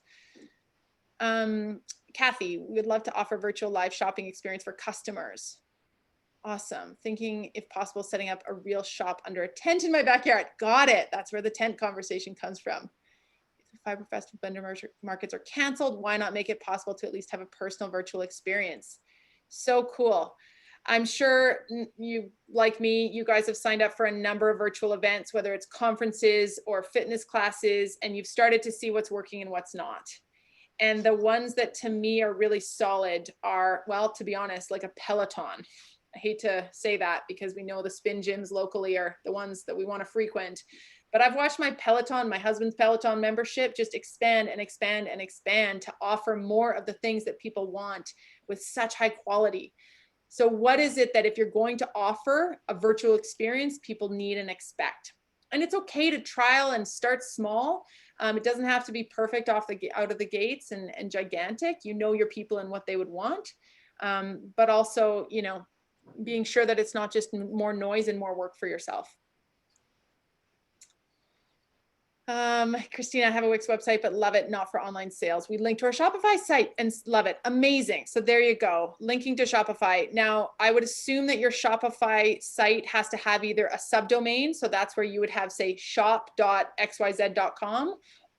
Kathy, we'd love to offer virtual live shopping experience for customers. Awesome. Thinking if possible, setting up a real shop under a tent in my backyard. Got it. That's where the tent conversation comes from. If the Fiber Festival vendor markets are canceled, why not make it possible to at least have a personal virtual experience? So cool. I'm sure you, like me, you guys have signed up for a number of virtual events, whether it's conferences or fitness classes, and you've started to see what's working and what's not. And the ones that to me are really solid are, well, to be honest, like a Peloton. I hate to say that because we know the spin gyms locally are the ones that we want to frequent. But I've watched my Peloton, my husband's Peloton membership just expand and expand and expand to offer more of the things that people want with such high quality. So what is it that if you're going to offer a virtual experience, people need and expect? And it's okay to trial and start small. It doesn't have to be perfect out of the gates and gigantic. You know your people and what they would want, but also, you know, being sure that it's not just more noise and more work for yourself. Christina, I have a Wix website, but love it, not for online sales. We link to our Shopify site and love it. Amazing. So there you go. Linking to Shopify. Now, I would assume that your Shopify site has to have either a subdomain. So that's where you would have, say, shop.xyz.com,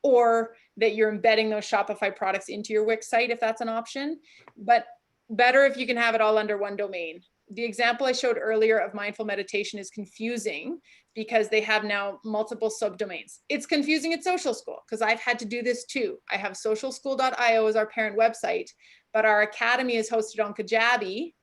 or that you're embedding those Shopify products into your Wix site, if that's an option. But better if you can have it all under one domain. The example I showed earlier of mindful meditation is confusing because they have now multiple subdomains. It's confusing at Social School because I've had to do this too. I have socialschool.io as our parent website, but our academy is hosted on Kajabi.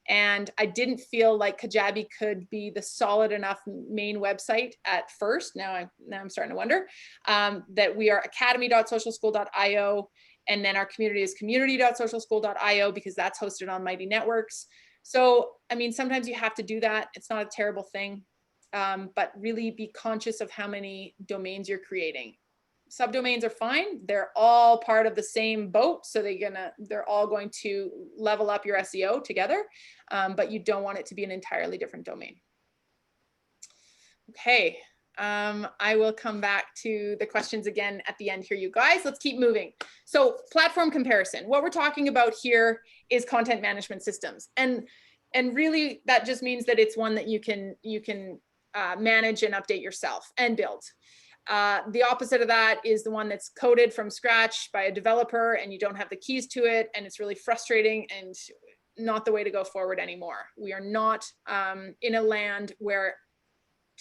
And I didn't feel like Kajabi could be the solid enough main website at first. Now I'm starting to wonder that we are academy.socialschool.io. And then our community is community.socialschool.io because that's hosted on Mighty Networks. So, I mean, sometimes you have to do that. It's not a terrible thing, but really be conscious of how many domains you're creating. Subdomains are fine. They're all part of the same boat. So they're all going to level up your SEO together, but you don't want it to be an entirely different domain. Okay. I will come back to the questions again at the end here, you guys. Let's keep moving. So platform comparison. What we're talking about here is content management systems. And really that just means that it's one that you can manage and update yourself and build. The opposite of that is the one that's coded from scratch by a developer and you don't have the keys to it. And it's really frustrating and not the way to go forward anymore. We are not in a land where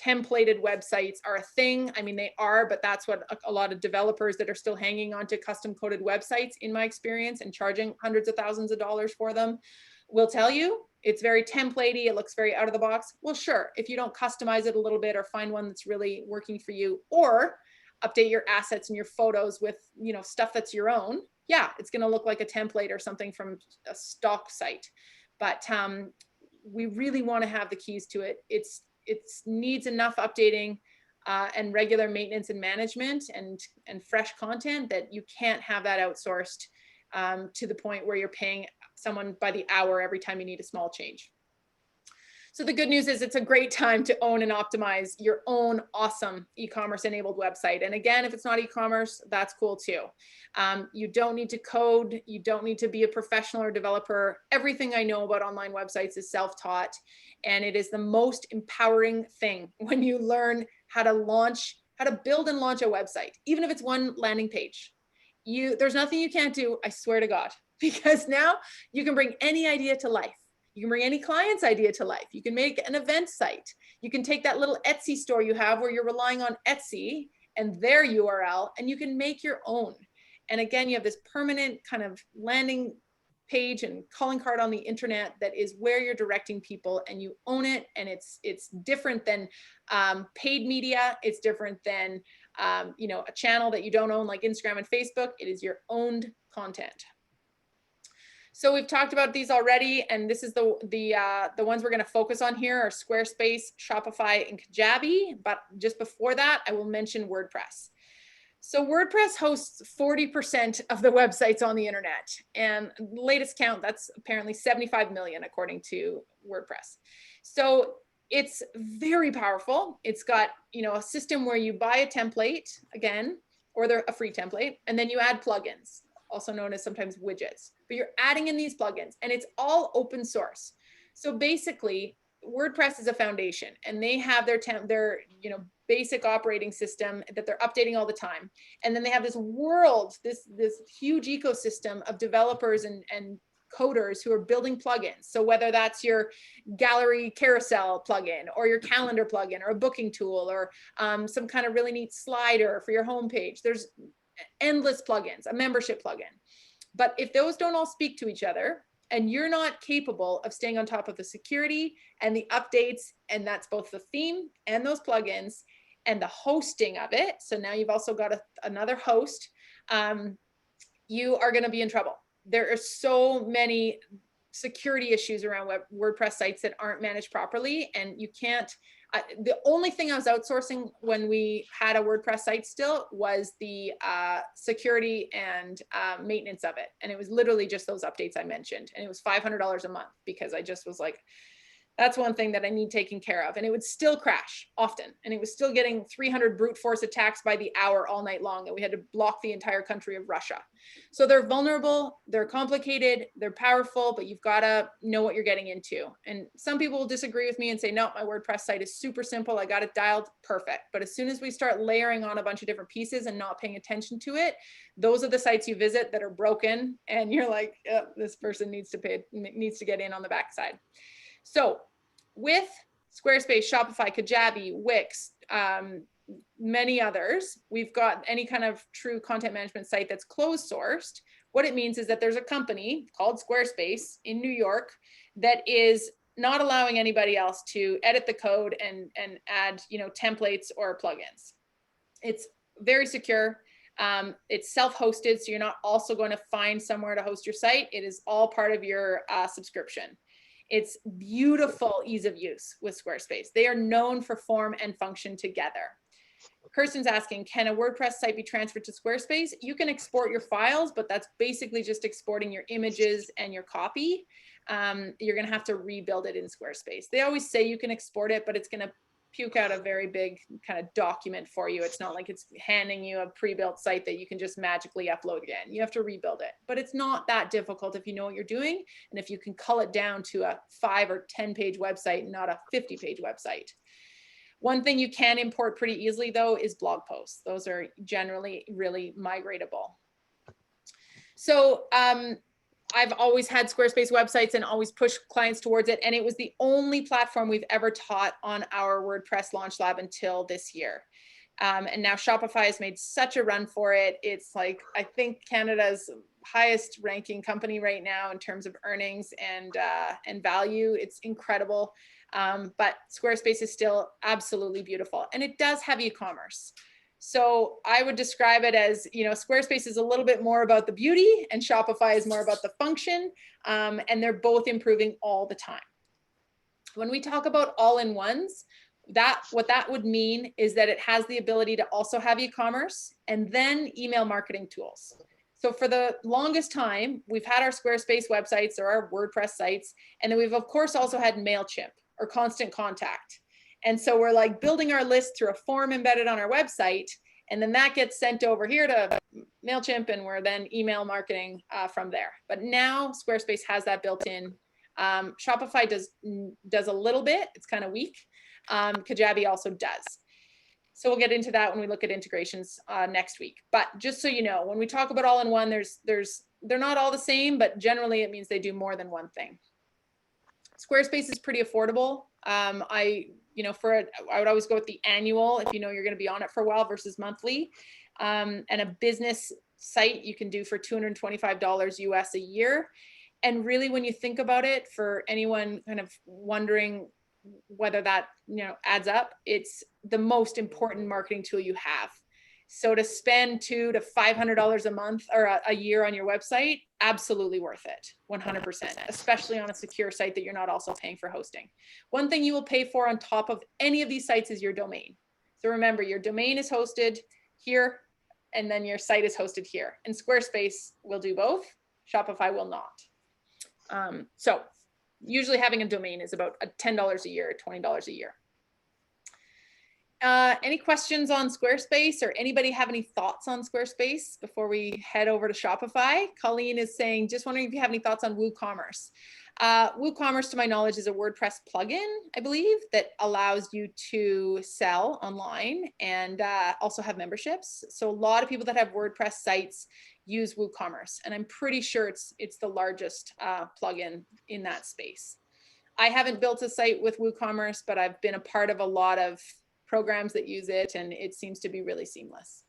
templated websites are a thing. I mean, they are, but that's what a lot of developers that are still hanging on to custom coded websites, in my experience, and charging hundreds of thousands of dollars for them, will tell you. It's very templatey. It looks very out of the box. Well, sure, if you don't customize it a little bit or find one that's really working for you, or update your assets and your photos with, you know, stuff that's your own, yeah, it's going to look like a template or something from a stock site. But we really want to have the keys to it. It needs enough updating and regular maintenance and management and fresh content that you can't have that outsourced to the point where you're paying someone by the hour every time you need a small change. So the good news is it's a great time to own and optimize your own awesome e-commerce enabled website. And again, if it's not e-commerce, that's cool too. You don't need to code. You don't need to be a professional or developer. Everything I know about online websites is self-taught. And it is the most empowering thing when you learn how to build and launch a website, even if it's one landing page. There's nothing you can't do, I swear to God, because now you can bring any idea to life. You can bring any client's idea to life. You can make an event site. You can take that little Etsy store you have where you're relying on Etsy and their URL, and you can make your own. And again, you have this permanent kind of landing page and calling card on the internet that is where you're directing people, and you own it. And it's different than paid media. It's different than a channel that you don't own like Instagram and Facebook. It is your owned content. So we've talked about these already, and this is the ones we're going to focus on here are Squarespace, Shopify, and Kajabi. But just before that, I will mention WordPress. So WordPress hosts 40% of the websites on the internet, and latest count, that's apparently 75 million according to WordPress. So it's very powerful. It's got, a system where you buy a template again, or they're a free template, and then you add plugins, also known as sometimes widgets, but you're adding in these plugins, and it's all open source. So basically, WordPress is a foundation, and they have their basic operating system that they're updating all the time. And then they have this world, this huge ecosystem of developers and coders who are building plugins. So whether that's your gallery carousel plugin, or your calendar plugin, or a booking tool, or some kind of really neat slider for your homepage, there's endless plugins, a membership plugin. But if those don't all speak to each other, and you're not capable of staying on top of the security and the updates, and that's both the theme and those plugins and the hosting of it, so now you've also got another host, you are going to be in trouble. There are so many security issues around WordPress sites that aren't managed properly, and you can't. The only thing I was outsourcing when we had a WordPress site still was the security and maintenance of it. And it was literally just those updates I mentioned. And it was $500 a month, because I just was like, that's one thing that I need taken care of. And it would still crash often. And it was still getting 300 brute force attacks by the hour all night long, and we had to block the entire country of Russia. So they're vulnerable, they're complicated, they're powerful, but you've got to know what you're getting into. And some people will disagree with me and say, no, my WordPress site is super simple, I got it dialed perfect. But as soon as we start layering on a bunch of different pieces and not paying attention to it, those are the sites you visit that are broken, and you're like, oh, this person needs to get in on the backside. So with Squarespace, Shopify, Kajabi, Wix, many others, we've got any kind of true content management site that's closed sourced. What it means is that there's a company called Squarespace in New York that is not allowing anybody else to edit the code and add, templates or plugins. It's very secure. It's self-hosted, so you're not also going to find somewhere to host your site. It is all part of your subscription. It's beautiful ease of use with Squarespace. They are known for form and function together. Kirsten's asking, can a WordPress site be transferred to Squarespace? You can export your files, but that's basically just exporting your images and your copy. You're going to have to rebuild it in Squarespace. They always say you can export it, but it's going to puke out a very big kind of document for you. It's not like it's handing you a pre-built site that you can just magically upload again. You have to rebuild it, but it's not that difficult if you know what you're doing. And if you can cull it down to a 5 or 10 page website, not a 50 page website. One thing you can import pretty easily though is blog posts. Those are generally really migratable. So, I've always had Squarespace websites and always pushed clients towards it. And it was the only platform we've ever taught on our WordPress Launch Lab until this year. And now Shopify has made such a run for it. It's like, I think Canada's highest ranking company right now in terms of earnings and value. It's incredible. But Squarespace is still absolutely beautiful. And it does have e-commerce. So I would describe it as, Squarespace is a little bit more about the beauty and Shopify is more about the function. And they're both improving all the time. When we talk about all-in-ones, what that would mean is that it has the ability to also have e-commerce and then email marketing tools. So for the longest time, we've had our Squarespace websites or our WordPress sites, and then we've of course also had MailChimp or Constant Contact. And so we're like building our list through a form embedded on our website, and then that gets sent over here to MailChimp, and we're then email marketing from there. But now Squarespace has that built in. Shopify does a little bit, it's kind of weak. Kajabi also does. So we'll get into that when we look at integrations next week. But just so you know, when we talk about all-in-one, they're not all the same, but generally it means they do more than one thing. Squarespace is pretty affordable. I would always go with the annual if you know you're going to be on it for a while versus monthly. And a business site you can do for $225 US a year. And really, when you think about it, for anyone kind of wondering whether that adds up, it's the most important marketing tool you have. So to spend $200 to $500 a month or a year on your website, absolutely worth it, 100%, especially on a secure site that you're not also paying for hosting. One thing you will pay for on top of any of these sites is your domain. So remember, your domain is hosted here and then your site is hosted here. And Squarespace will do both. Shopify will not. So usually having a domain is about $10 a year, $20 a year. Any questions on Squarespace, or anybody have any thoughts on Squarespace before we head over to Shopify? Colleen is saying, just wondering if you have any thoughts on WooCommerce. WooCommerce, to my knowledge, is a WordPress plugin, I believe, that allows you to sell online and also have memberships. So a lot of people that have WordPress sites use WooCommerce, and I'm pretty sure it's the largest plugin in that space. I haven't built a site with WooCommerce, but I've been a part of a lot of programs that use it, and it seems to be really seamless.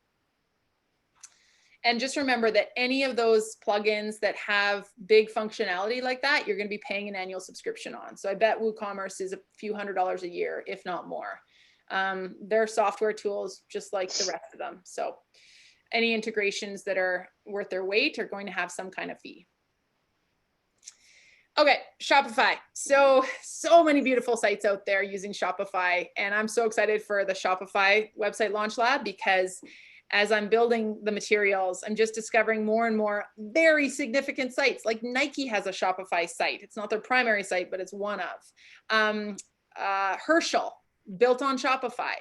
And just remember that any of those plugins that have big functionality like that, you're going to be paying an annual subscription on. So I bet WooCommerce is a few $100s a year, if not more. They're software tools just like the rest of them. So any integrations that are worth their weight are going to have some kind of fee. Okay, Shopify. So many beautiful sites out there using Shopify. And I'm so excited for the Shopify website launch lab, because as I'm building the materials, I'm just discovering more and more very significant sites. Like Nike has a Shopify site. It's not their primary site, but it's one of. Herschel, built on Shopify.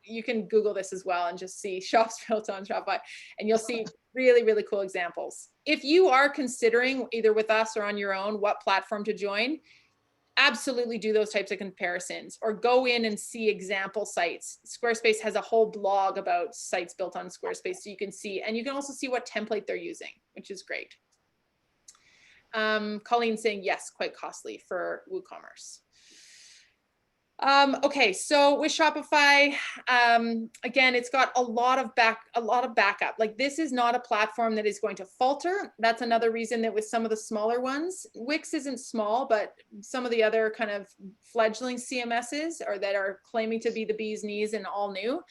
You can Google this as well and just see shops built on Shopify, and you'll see really, really cool examples. If you are considering either with us or on your own what platform to join, absolutely do those types of comparisons, or go in and see example sites. Squarespace has a whole blog about sites built on Squarespace, so you can see, and you can also see what template they're using, which is great. Colleen saying yes, quite costly for WooCommerce. Okay, so with Shopify, again, it's got a lot of backup. Like, this is not a platform that is going to falter. That's another reason that with some of the smaller ones, Wix isn't small, but some of the other kind of fledgling CMSs or that are claiming to be the bee's knees and all new,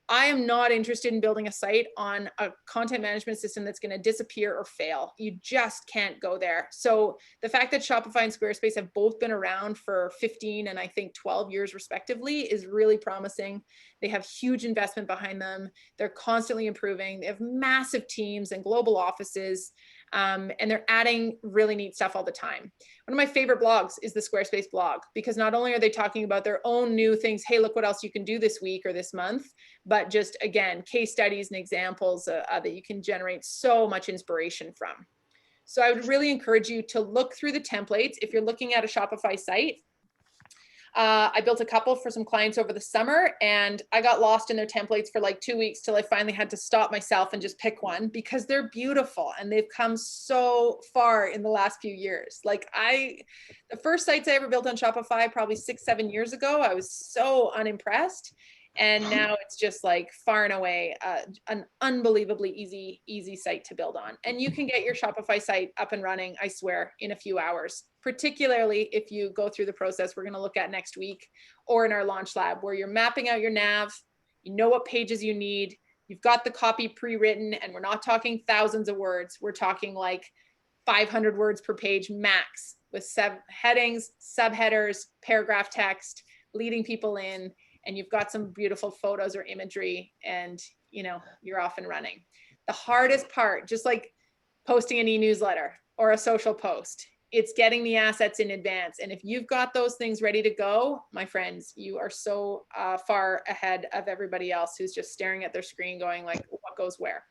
I am not interested in building a site on a content management system that's going to disappear or fail. You just can't go there. So the fact that Shopify and Squarespace have both been around for 15 and I think 12 years respectively is really promising. They have huge investment behind them. They're constantly improving. They have massive teams and global offices. And they're adding really neat stuff all the time. One of my favorite blogs is the Squarespace blog, because not only are they talking about their own new things, hey, look what else you can do this week or this month, but just, again, case studies and examples that you can generate so much inspiration from. So I would really encourage you to look through the templates. If you're looking at a Shopify site, I built a couple for some clients over the summer, and I got lost in their templates for like 2 weeks till I finally had to stop myself and just pick one, because they're beautiful and they've come so far in the last few years. Like, the first sites I ever built on Shopify, probably 6-7 years ago, I was so unimpressed. And now it's just like far and away an unbelievably easy site to build on. And you can get your Shopify site up and running, I swear, in a few hours, particularly if you go through the process we're going to look at next week, or in our launch lab, where you're mapping out your nav, you know what pages you need, you've got the copy pre-written, and we're not talking thousands of words. We're talking like 500 words per page max, with headings, subheaders, paragraph text, leading people in, and you've got some beautiful photos or imagery, and you're off and running. The hardest part, just like posting an e-newsletter or a social post, it's getting the assets in advance. And if you've got those things ready to go, my friends, you are so far ahead of everybody else who's just staring at their screen going like, what goes where?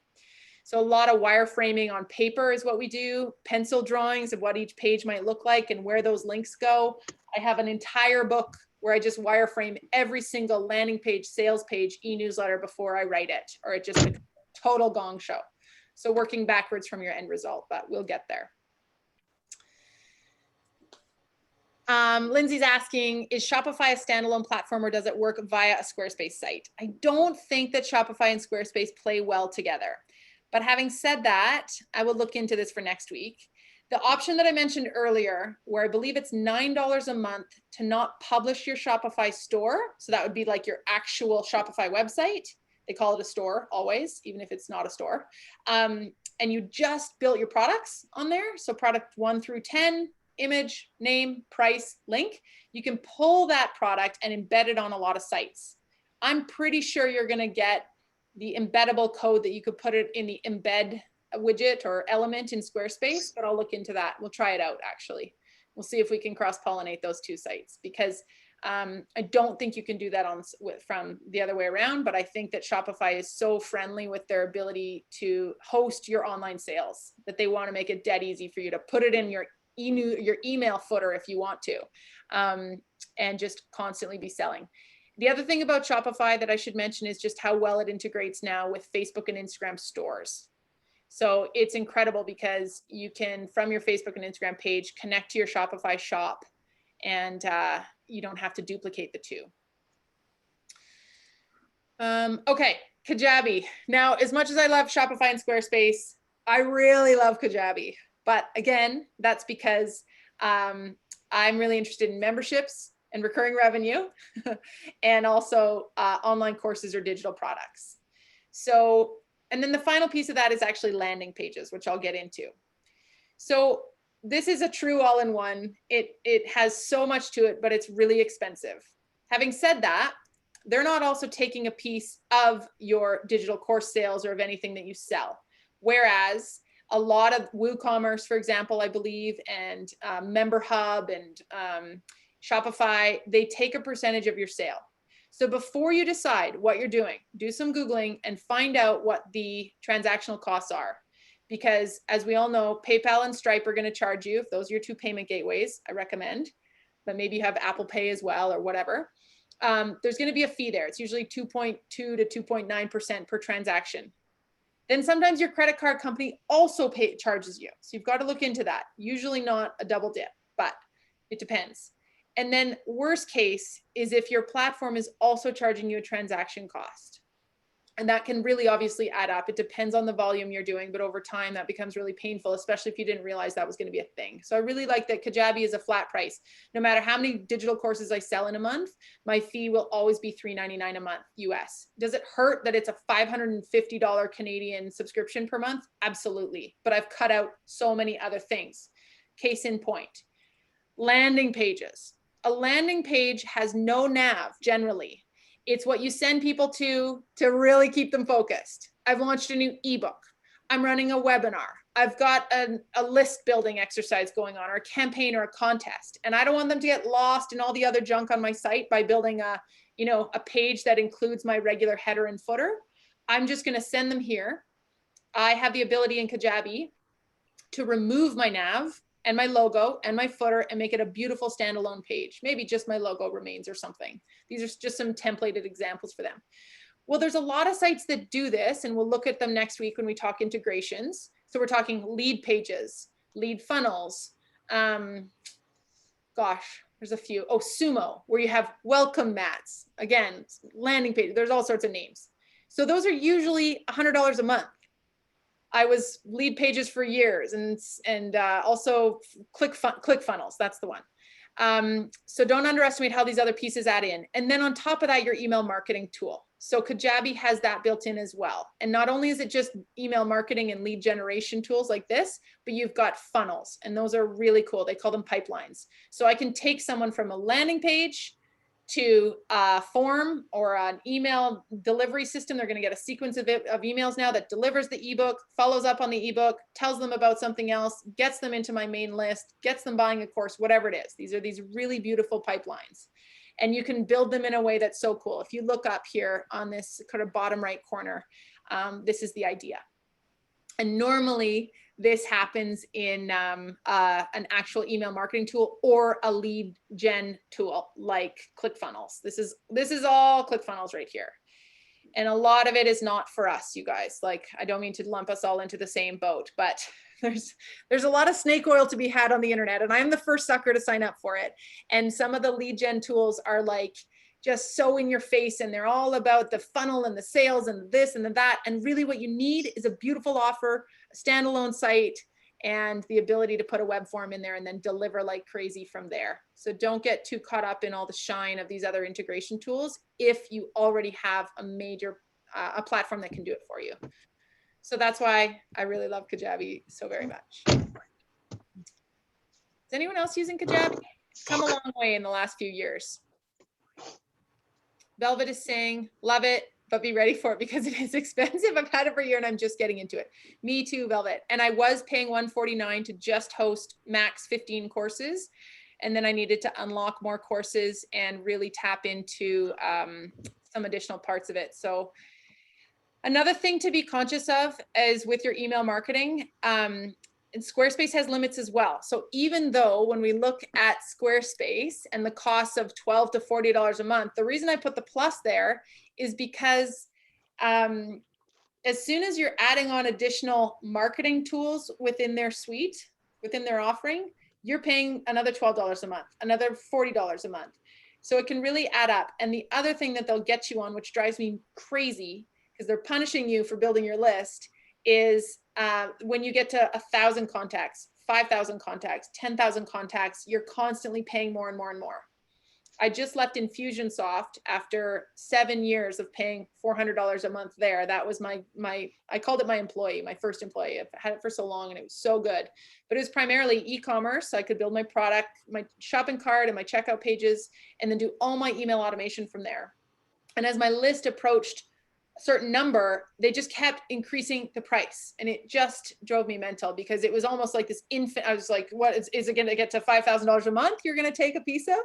So a lot of wireframing on paper is what we do, pencil drawings of what each page might look like and where those links go. I have an entire book where I just wireframe every single landing page, sales page, e-newsletter before I write it, or it just becomes a total gong show. So working backwards from your end result, but we'll get there. Lindsay's asking, is Shopify a standalone platform, or does it work via a Squarespace site? I don't think that Shopify and Squarespace play well together. But having said that, I will look into this for next week. The option that I mentioned earlier, where I believe it's $9 a month to not publish your Shopify store, so that would be like your actual Shopify website. They call it a store always, even if it's not a store. And you just built your products on there. So product 1 through 10, image, name, price, link. You can pull that product and embed it on a lot of sites. I'm pretty sure you're going to get the embeddable code that you could put it in the embed widget or element in Squarespace, but I'll look into that. We'll try it out actually. We'll see if we can cross-pollinate those two sites, because I don't think you can do that from the other way around, but I think that Shopify is so friendly with their ability to host your online sales that they want to make it dead easy for you to put it in your email footer if you want to, and just constantly be selling. The other thing about Shopify that I should mention is just how well it integrates now with Facebook and Instagram stores. So it's incredible because you can, from your Facebook and Instagram page, connect to your Shopify shop, and you don't have to duplicate the two. Okay, Kajabi. Now, as much as I love Shopify and Squarespace, I really love Kajabi. But again, that's because I'm really interested in memberships and recurring revenue, and also online courses or digital products. So, and then the final piece of that is actually landing pages, which I'll get into. So this is a true all-in-one. It has so much to it, but it's really expensive. Having said that, they're not also taking a piece of your digital course sales or of anything that you sell. Whereas a lot of Woocommerce, for example, I believe, and Member Hub and Shopify, they take a percentage of your sale. So before you decide what you're doing, do some Googling and find out what the transactional costs are. Because as we all know, PayPal and Stripe are going to charge you, if those are your two payment gateways, I recommend, but maybe you have Apple Pay as well or whatever. There's going to be a fee there. It's usually 2.2 to 2.9% per transaction. Then sometimes your credit card company also charges you. So you've got to look into that. Usually not a double dip, but it depends. And then worst case is if your platform is also charging you a transaction cost. And that can really obviously add up. It depends on the volume you're doing, but over time that becomes really painful, especially if you didn't realize that was going to be a thing. So I really like that Kajabi is a flat price. No matter how many digital courses I sell in a month, my fee will always be $3.99 a month US. Does it hurt that it's a $550 Canadian subscription per month? Absolutely. But I've cut out so many other things. Case in point, landing pages. A landing page has no nav generally. It's what you send people to really keep them focused. I've launched a new ebook. I'm running a webinar. I've got a list building exercise going on, or a campaign or a contest. And I don't want them to get lost in all the other junk on my site by building a page that includes my regular header and footer. I'm just going to send them here. I have the ability in Kajabi to remove my nav and my logo and my footer and make it a beautiful standalone page. Maybe just my logo remains or something. These are just some templated examples for them. Well, there's a lot of sites that do this, and we'll look at them next week when we talk integrations. So we're talking lead pages, lead funnels. Gosh, there's a few. Oh, Sumo, where you have welcome mats. Again, landing page. There's all sorts of names. So those are usually $100 a month. I was lead pages for years, and also ClickFunnels. That's the one. So don't underestimate how these other pieces add in. And then on top of that, your email marketing tool. So Kajabi has that built in as well. And not only is it just email marketing and lead generation tools like this, but you've got funnels, and those are really cool. They call them pipelines. So I can take someone from a landing page to a form or an email delivery system. They're going to get a sequence of emails now that delivers the ebook, follows up on the ebook, tells them about something else, gets them into my main list, gets them buying a course, whatever it is. These are these really beautiful pipelines. And you can build them in a way that's so cool. If you look up here on this kind of bottom right corner, this is the idea. And normally this happens in an actual email marketing tool or a lead gen tool like ClickFunnels. This is all ClickFunnels right here. And a lot of it is not for us, you guys. Like, I don't mean to lump us all into the same boat, but there's a lot of snake oil to be had on the internet, and I'm the first sucker to sign up for it. And some of the lead gen tools are like just so in your face, and they're all about the funnel and the sales and this and that. And really what you need is a beautiful offer, a standalone site, and the ability to put a web form in there and then deliver like crazy from there. So don't get too caught up in all the shine of these other integration tools if you already have a major, a platform that can do it for you. So that's why I really love Kajabi so very much. Is anyone else using Kajabi? It's come a long way in the last few years. Velvet is saying, love it. but be ready for it because it is expensive. I've had it for a year and I'm just getting into it. Me too, Velvet. And I was paying $149 to just host max 15 courses. And then I needed to unlock more courses and really tap into some additional parts of it. So another thing to be conscious of is with your email marketing, and Squarespace has limits as well. So even though when we look at Squarespace and the cost of $12 to $40 a month, the reason I put the plus there is because as soon as you're adding on additional marketing tools within their suite, within their offering, you're paying another $12 a month, another $40 a month. So it can really add up. And the other thing that they'll get you on, which drives me crazy, because they're punishing you for building your list, is when you get to 1,000 contacts, 5,000 contacts, 10,000 contacts, you're constantly paying more and more and more. I just left Infusionsoft after 7 years of paying $400 a month there. That was my I called it my employee, my first employee. I've had it for so long and it was so good. But it was primarily e-commerce. So I could build my product, my shopping cart and my checkout pages, and then do all my email automation from there. And as my list approached a certain number, they just kept increasing the price. And it just drove me mental because it was almost like this I was like, what is it going to get to $5,000 a month? You're going to take a piece of?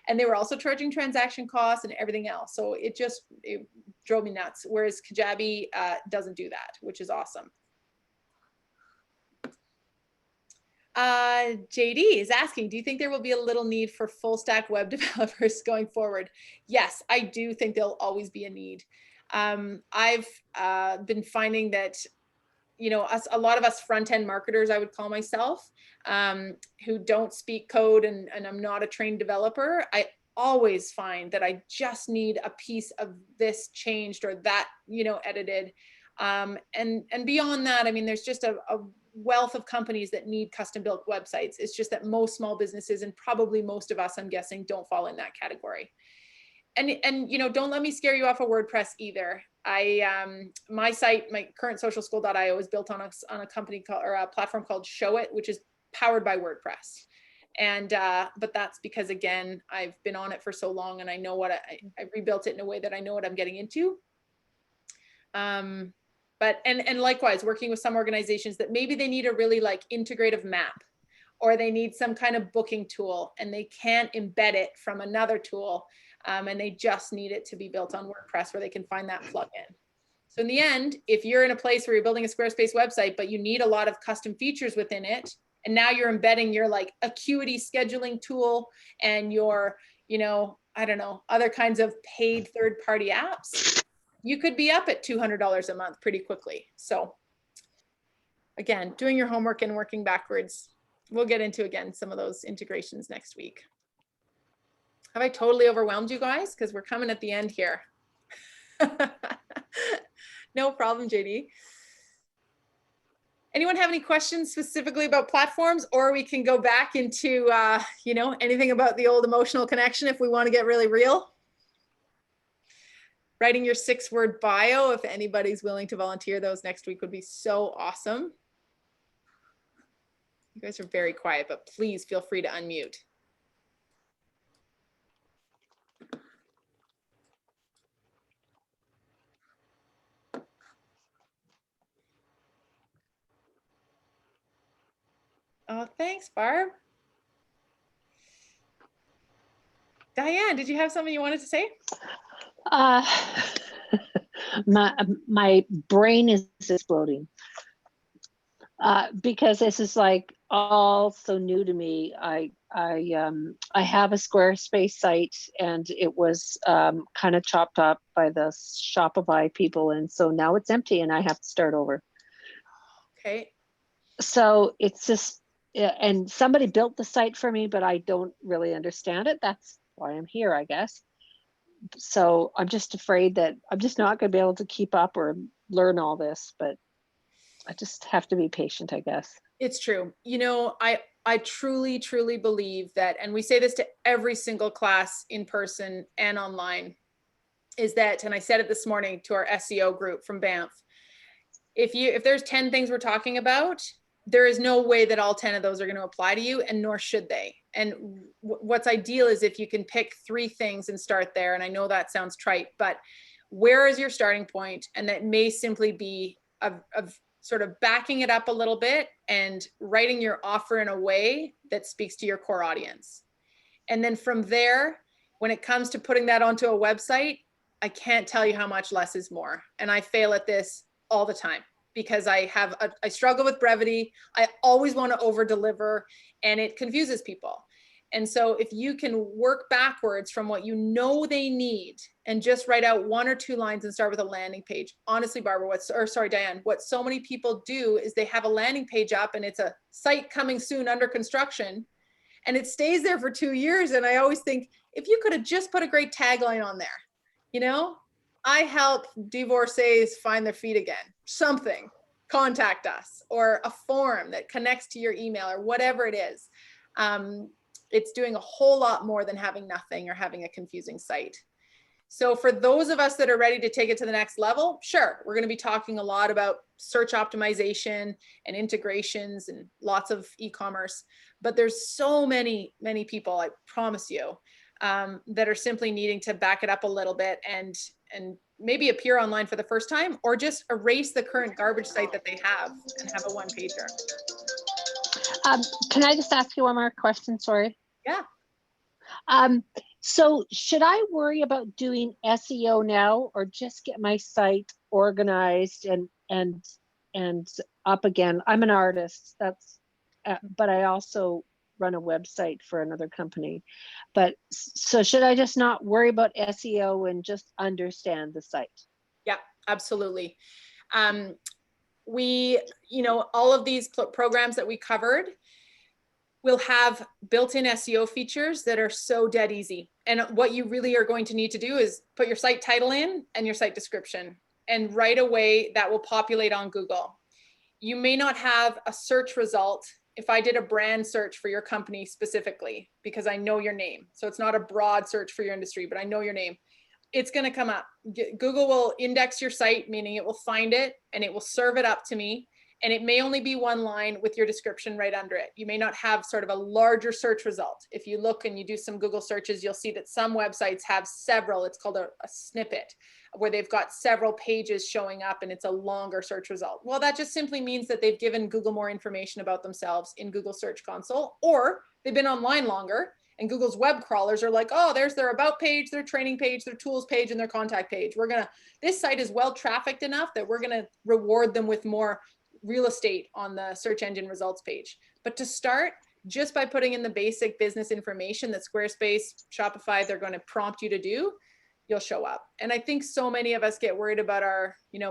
And they were also charging transaction costs and everything else. So it drove me nuts. Whereas Kajabi doesn't do that, which is awesome. JD is asking, do you think there will be a little need for full stack web developers going forward? Yes, I do think there'll always be a need. I've been finding that, you know, a lot of us front-end marketers, I would call myself, who don't speak code and I'm not a trained developer, I always find that I just need a piece of this changed or that, you know, edited. And beyond that, I mean, there's just a wealth of companies that need custom built websites. It's just that most small businesses, and probably most of us, I'm guessing, don't fall in that category. And you know, don't let me scare you off of WordPress either. My site, my current socialschool.io, is built on a company called, or a platform called Show It, which is powered by WordPress. And but that's because, again, I've been on it for so long and I know what I rebuilt it in a way that I know what I'm getting into. But and likewise, working with some organizations that maybe they need a really like integrative map, or they need some kind of booking tool and they can't embed it from another tool. And they just need it to be built on WordPress where they can find that plugin. So in the end, if you're in a place where you're building a Squarespace website, but you need a lot of custom features within it, and now you're embedding your like Acuity scheduling tool and your, you know, I don't know, other kinds of paid third-party apps, you could be up at $200 a month pretty quickly. So again, doing your homework and working backwards. We'll get into, again, some of those integrations next week. Have I totally overwhelmed you guys? Because we're coming at the end here. No problem, JD. Anyone have any questions specifically about platforms, or we can go back into, you know, anything about the old emotional connection if we want to get really real? Writing your 6-word bio, if anybody's willing to volunteer those next week, would be so awesome. You guys are very quiet, but please feel free to unmute. Oh, thanks, Barb. Diane, did you have something you wanted to say? My brain is exploding because this is like all so new to me. I have a Squarespace site and it was kind of chopped up by the Shopify people, and so now it's empty and I have to start over. Okay. So it's just, and somebody built the site for me, but I don't really understand it. That's why I'm here, I guess. So I'm just afraid that I'm just not going to be able to keep up or learn all this, but I just have to be patient, I guess. It's true. You know, I truly, truly believe that, and we say this to every single class in person and online, is that, and I said it this morning to our SEO group from Banff, if there's 10 things we're talking about, there is no way that all 10 of those are going to apply to you, and nor should they. And what's ideal is if you can pick 3 things and start there. And I know that sounds trite, but where is your starting point? And that may simply be of sort of backing it up a little bit and writing your offer in a way that speaks to your core audience. And then from there, when it comes to putting that onto a website, I can't tell you how much less is more. And I fail at this all the time because I struggle with brevity. I always want to over deliver, and it confuses people. And so if you can work backwards from what you know they need and just write out 1 or 2 lines and start with a landing page. Honestly, Barbara, Diane, what so many people do is they have a landing page up and it's a site coming soon under construction, and it stays there for 2 years. And I always think, if you could have just put a great tagline on there, you know, I help divorcees find their feet again, something, contact us, or a form that connects to your email or whatever it is. It's doing a whole lot more than having nothing or having a confusing site. So for those of us that are ready to take it to the next level, sure, we're going to be talking a lot about search optimization and integrations and lots of e-commerce, but there's so many people, I promise you, that are simply needing to back it up a little bit and maybe appear online for the first time, or just erase the current garbage site that they have and have a one-pager. Can I just ask you one more question? Sorry. Yeah. So should I worry about doing SEO now, or just get my site organized and up again? I'm an artist, but I also run a website for another company. But so should I just not worry about SEO and just understand the site? Yeah, absolutely. All of these programs that we covered will have built-in SEO features that are so dead easy. And what you really are going to need to do is put your site title in and your site description, and right away that will populate on Google. You may not have a search result if I did a brand search for your company specifically, because I know your name. So it's not a broad search for your industry, but I know your name. It's going to come up. Google will index your site, meaning it will find it and it will serve it up to me. And it may only be 1 line with your description right under it. You may not have sort of a larger search result. If you look and you do some Google searches, you'll see that some websites have several, it's called a snippet, where they've got several pages showing up and it's a longer search result. Well, that just simply means that they've given Google more information about themselves in Google Search Console, or they've been online longer and Google's web crawlers are like, oh, there's their about page, their training page, their tools page, and their contact page. This site is well trafficked enough that we're gonna reward them with more real estate on the search engine results page. But to start, just by putting in the basic business information that Squarespace, Shopify, they're going to prompt you to do, you'll show up. And I think so many of us get worried about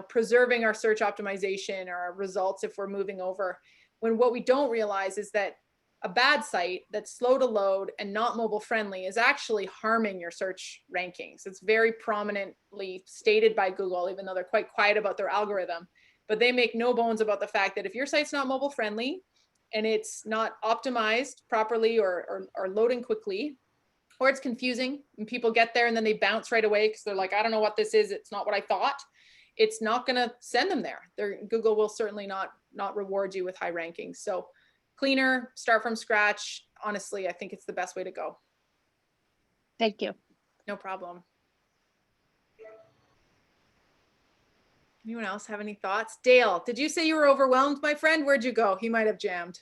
preserving our search optimization or our results if we're moving over, when what we don't realize is that a bad site that's slow to load and not mobile friendly is actually harming your search rankings. It's very prominently stated by Google, even though they're quite quiet about their algorithm. But they make no bones about the fact that if your site's not mobile friendly and it's not optimized properly or loading quickly, or it's confusing and people get there and then they bounce right away because they're like, I don't know what this is, it's not what I thought, it's not going to send them there. Google will certainly not reward you with high rankings. So cleaner, start from scratch. Honestly, I think it's the best way to go. Thank you. No problem. Anyone else have any thoughts? Dale, did you say you were overwhelmed, my friend? Where'd you go? He might have jammed.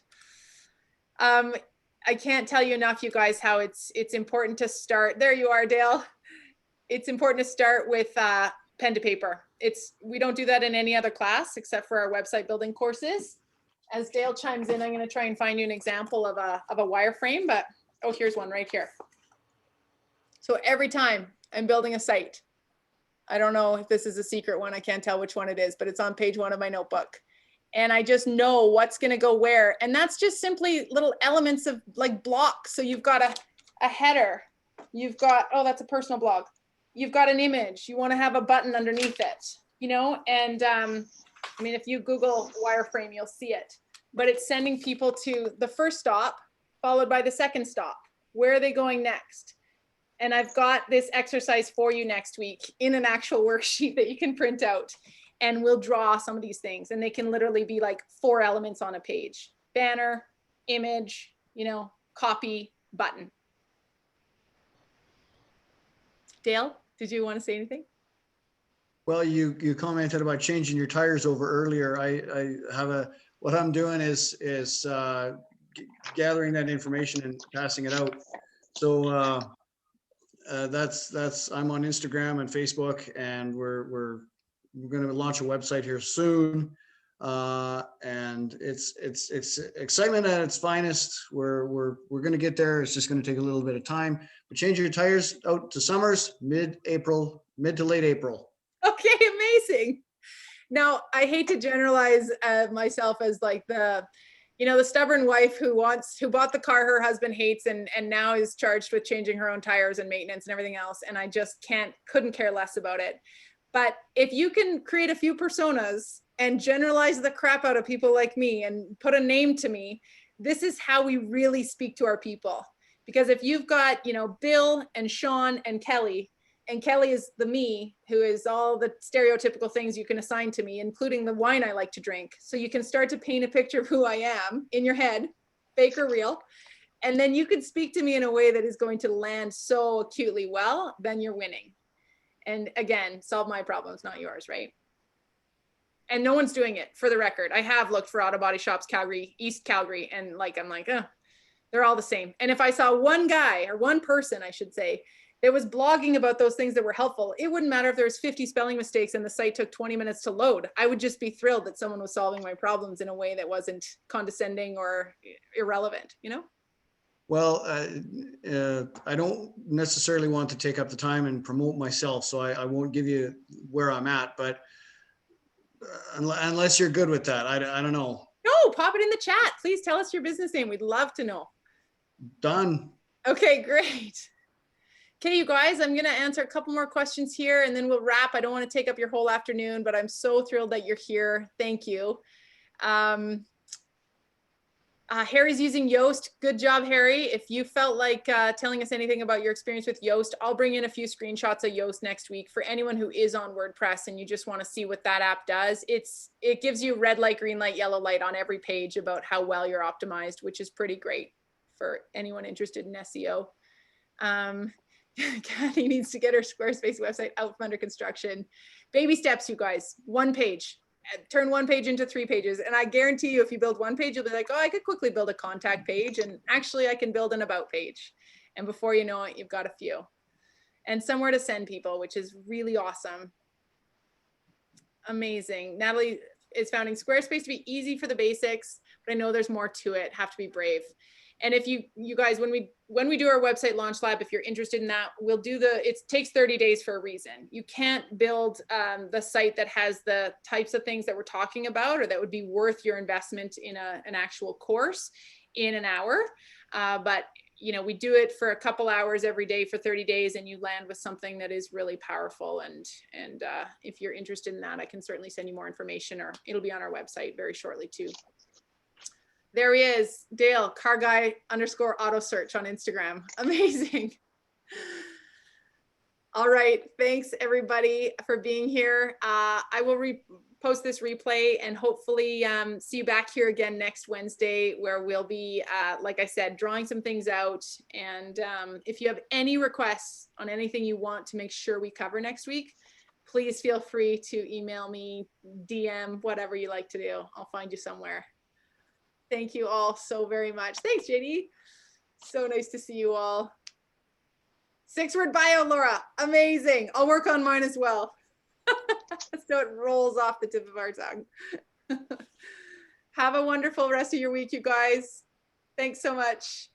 I can't tell you enough, you guys, how it's important to start. There you are, Dale. It's important to start with pen to paper. We don't do that in any other class except for our website building courses. As Dale chimes in, I'm going to try and find you an example of a wireframe, but here's one right here. So every time I'm building a site, I don't know if this is a secret one. I can't tell which one it is, but it's on page 1 of my notebook. And I just know what's going to go where. And that's just simply little elements of like blocks. So you've got a header. You've got, that's a personal blog. You've got an image. You want to have a button underneath it, and if you Google wireframe, you'll see it. But it's sending people to the first stop, followed by the second stop. Where are they going next? And I've got this exercise for you next week in an actual worksheet that you can print out, and we'll draw some of these things, and they can literally be like 4 elements on a page: banner, image, copy, button. Dale, did you want to say anything? Well, you commented about changing your tires over earlier. I have what I'm doing is gathering that information and passing it out. So that's I'm on Instagram and Facebook, and we're going to launch a website here soon. And it's excitement at its finest. We're going to get there. It's just going to take a little bit of time. But change your tires out to summers, mid to late April. Okay, amazing. Now, I hate to generalize myself as like the stubborn wife who bought the car her husband hates and now is charged with changing her own tires and maintenance and everything else. And I just couldn't care less about it. But if you can create a few personas and generalize the crap out of people like me and put a name to me, this is how we really speak to our people. Because if you've got, Bill and Sean and Kelly is the me, who is all the stereotypical things you can assign to me, including the wine I like to drink. So you can start to paint a picture of who I am in your head, fake or real. And then you can speak to me in a way that is going to land so acutely well, then you're winning. And again, solve my problems, not yours, right? And no one's doing it, for the record. I have looked for auto body shops, Calgary, East Calgary, and I'm like, they're all the same. And if I saw one guy, or one person, I should say, that was blogging about those things that were helpful, it wouldn't matter if there was 50 spelling mistakes and the site took 20 minutes to load. I would just be thrilled that someone was solving my problems in a way that wasn't condescending or irrelevant, Well, I don't necessarily want to take up the time and promote myself, so I won't give you where I'm at, but unless you're good with that, I don't know. No, pop it in the chat. Please tell us your business name. We'd love to know. Done. Okay, great. Okay, you guys, I'm going to answer a couple more questions here and then we'll wrap. I don't want to take up your whole afternoon, but I'm so thrilled that you're here. Thank you. Harry's using Yoast. Good job, Harry. If you felt like telling us anything about your experience with Yoast, I'll bring in a few screenshots of Yoast next week for anyone who is on WordPress and you just want to see what that app does. It gives you red light, green light, yellow light on every page about how well you're optimized, which is pretty great for anyone interested in SEO. Kathy needs to get her Squarespace website out from under construction. Baby steps, you guys. One page. Turn one page into 3 pages. And I guarantee you, if you build one page, you'll be like, oh, I could quickly build a contact page. And actually, I can build an about page. And before you know it, you've got a few. And somewhere to send people, which is really awesome. Amazing. Natalie is founding Squarespace to be easy for the basics, but I know there's more to it. Have to be brave. And if you guys, when we do our website launch lab, if you're interested in that, we'll do it takes 30 days for a reason. You can't build the site that has the types of things that we're talking about, or that would be worth your investment in an actual course in an hour. But we do it for a couple hours every day for 30 days and you land with something that is really powerful. And if you're interested in that, I can certainly send you more information, or it'll be on our website very shortly too. There he is, Dale, car guy _auto search on Instagram. Amazing. All right, thanks everybody for being here. I will post this replay and hopefully see you back here again next Wednesday, where we'll be, like I said, drawing some things out. And if you have any requests on anything you want to make sure we cover next week, please feel free to email me, DM, whatever you like to do. I'll find you somewhere. Thank you all so very much. Thanks, JD. So nice to see you all. 6-word bio, Laura. Amazing. I'll work on mine as well. So it rolls off the tip of our tongue. Have a wonderful rest of your week, you guys. Thanks so much.